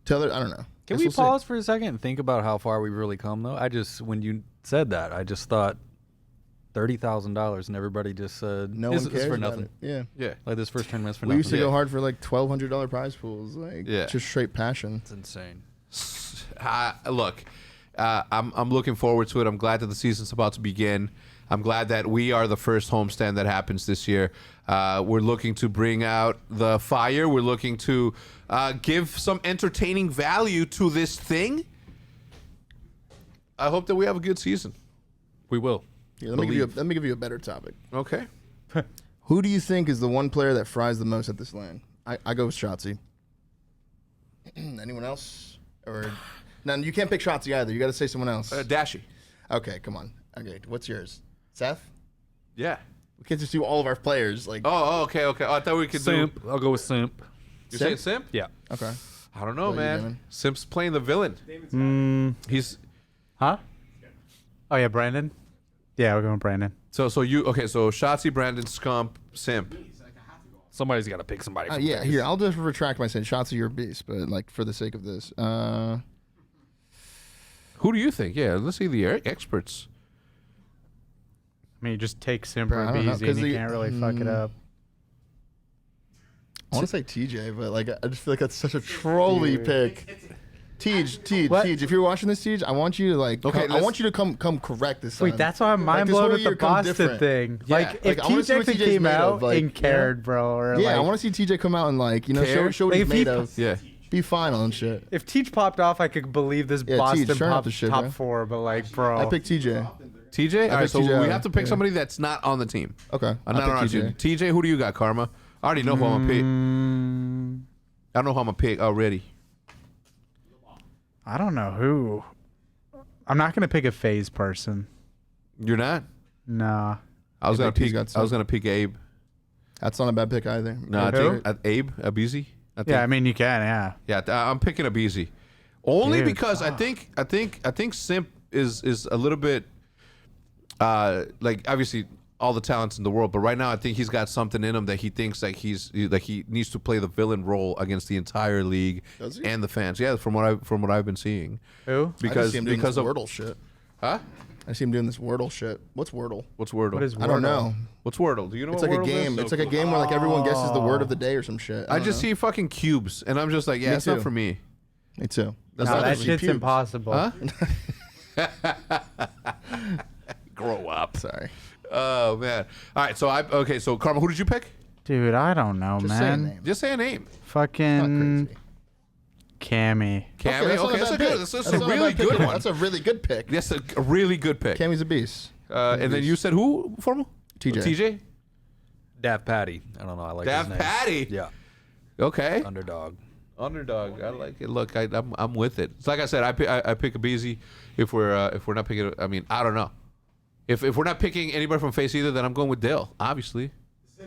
I don't know. Can Guess we we'll see. pause for a second and think about how far we've really come, though? When you said that, I just thought $30,000, and everybody just said, No this one is cares for about nothing. it. Yeah. Yeah. Like this first tournament's for We nothing. used to go hard for like $1,200 prize pools, like Yeah. just straight passion. It's insane. Look, I'm looking forward to it. I'm glad that the season's about to begin. I'm glad that we are the first homestand that happens this year. We're looking to bring out the fire. We're looking to give some entertaining value to this thing. I hope that we have a good season. We will. Here, let me give you a better topic. Okay. Who do you think is the one player that fries the most at this LAN? I go with Shotzi. Anyone else? Or no, you can't pick Shotzi either. You got to say someone else. Dashy. Okay, come on. Okay, what's yours? Seth? Yeah. We can't just do all of our players. Like, Oh, okay. Oh, I thought we could Simp. do. I'll go with Simp. You saying Simp? Yeah. okay. I don't know, What about you, man. Damon? Simp's playing the villain. He's Huh? Oh yeah, Brandon. Yeah, we're going Brandon. so Shotzi, Brandon, Scump, Simp. Somebody's got to pick somebody. from Yeah, FaZe. here, I'll just retract my saying Shotzi, you're a beast, but like for the sake of this. Who do you think? Yeah, let's see the experts. I mean, you just take Simper Bro, I and don't know, Beezy, 'cause and you the- can't really fuck it up. I want to say TJ, but like I just feel like that's such a trolly pick. Tej, What? if you're watching this, Tej, I want you to like. Okay, I want you to come correct this time. Wait, that's why I'm Like, mind this blown whole with the year come Boston different. thing. Yeah. Like, if Like, I wanna see what TJ TJ's came made out of, like, and cared, bro, or Yeah, like, I want to see TJ come out and like show what Like, he's if made he- of. Yeah. Be final and shit. if Teach popped off, I could believe this Yeah, Boston Teach, turn up the shit, top bro. 4, but like, bro. I picked TJ. TJ? All right, picked so TJ, we have to pick yeah. somebody that's not on the team. Okay, Not I on our picked team. TJ. TJ, who do you got, Karma? I already know who I'm going to pick. I know who I'm going to pick already. I don't know who. I'm not gonna pick a FaZe person. You're not? Nah. I was gonna pick Abe. That's not a bad pick either. No, Abe Abizi. Yeah, I mean you can. Yeah. Yeah, I'm picking Abizi, only Dude, because I think Simp is a little bit like obviously all the talents in the world, but right now I think he's got something in him that he thinks like he needs to play the villain role against the entire league and the fans. Yeah, from what I've been seeing. Who? Because of Wordle shit. Huh? I see him doing this Wordle shit. What's Wordle? What's Wordle? What is Wordle? I don't know. What's Wordle? Do you know? It's what like a Wordle game. is? It's like a game where like everyone guesses the word of the day or some shit. I don't just know. see fucking cubes, and I'm just like, yeah, Me it's not too. for me. Me too. No, that shit's impossible. Huh? Grow up. Sorry. Oh man. All right. So Karma, who did you pick? Dude, I don't know, Just say a man. name. Just say a name. Fucking Cammy. Cammy. Okay, that's a really good one. That's a really good pick. That's a really good pick. Cammy's a beast. And then you said who? Formal? TJ. TJ. Dav Patty. I don't know. I like Dav his name. Patty. Yeah. Okay. Underdog. I like it. Look, I'm with it. It's like I said, I pick a busy. If we're not picking, I mean, I don't know. If we're not picking anybody from FaZe either, then I'm going with Dale. Obviously. You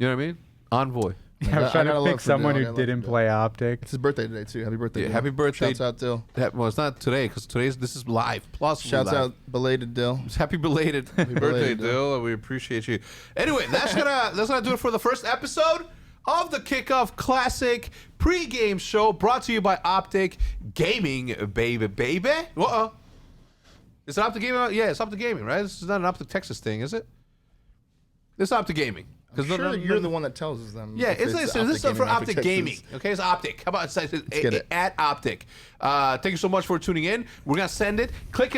know what I mean? Envoy. Yeah, I was trying to pick someone who didn't play OpTic. It's his birthday today too. Happy birthday! Yeah, Dill. happy birthday. Shouts out Dill. Well, it's not today because this is live. Plus, Shouts out belated Dill. Happy belated birthday, Dill. And we appreciate you. Anyway, that's gonna do it for the first episode of the Kickoff Classic pregame show brought to you by OpTic Gaming, baby. Uh-oh. Is it OpTic Gaming? Yeah, it's OpTic Gaming, right? This is not an OpTic Texas thing, is it? It's OpTic Gaming. I'm sure you're the one that tells us them. Yeah, this is for OpTic Gaming. Okay, it's OpTic. How about it at OpTic? Thank you so much for tuning in. We're gonna send it. Click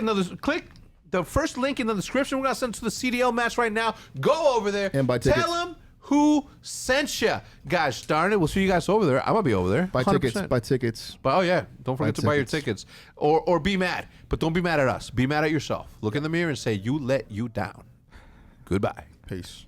the first link in the description. We're gonna send it to the CDL match right now. Go over there. And buy tickets. Tell them who sent you. Gosh darn it, we'll see you guys over there. I'm gonna be over there. Buy 100%. tickets. Buy tickets. But don't forget to buy your tickets. Or be mad. But don't be mad at us. Be mad at yourself. Look in the mirror and say, you let you down. Goodbye. Peace.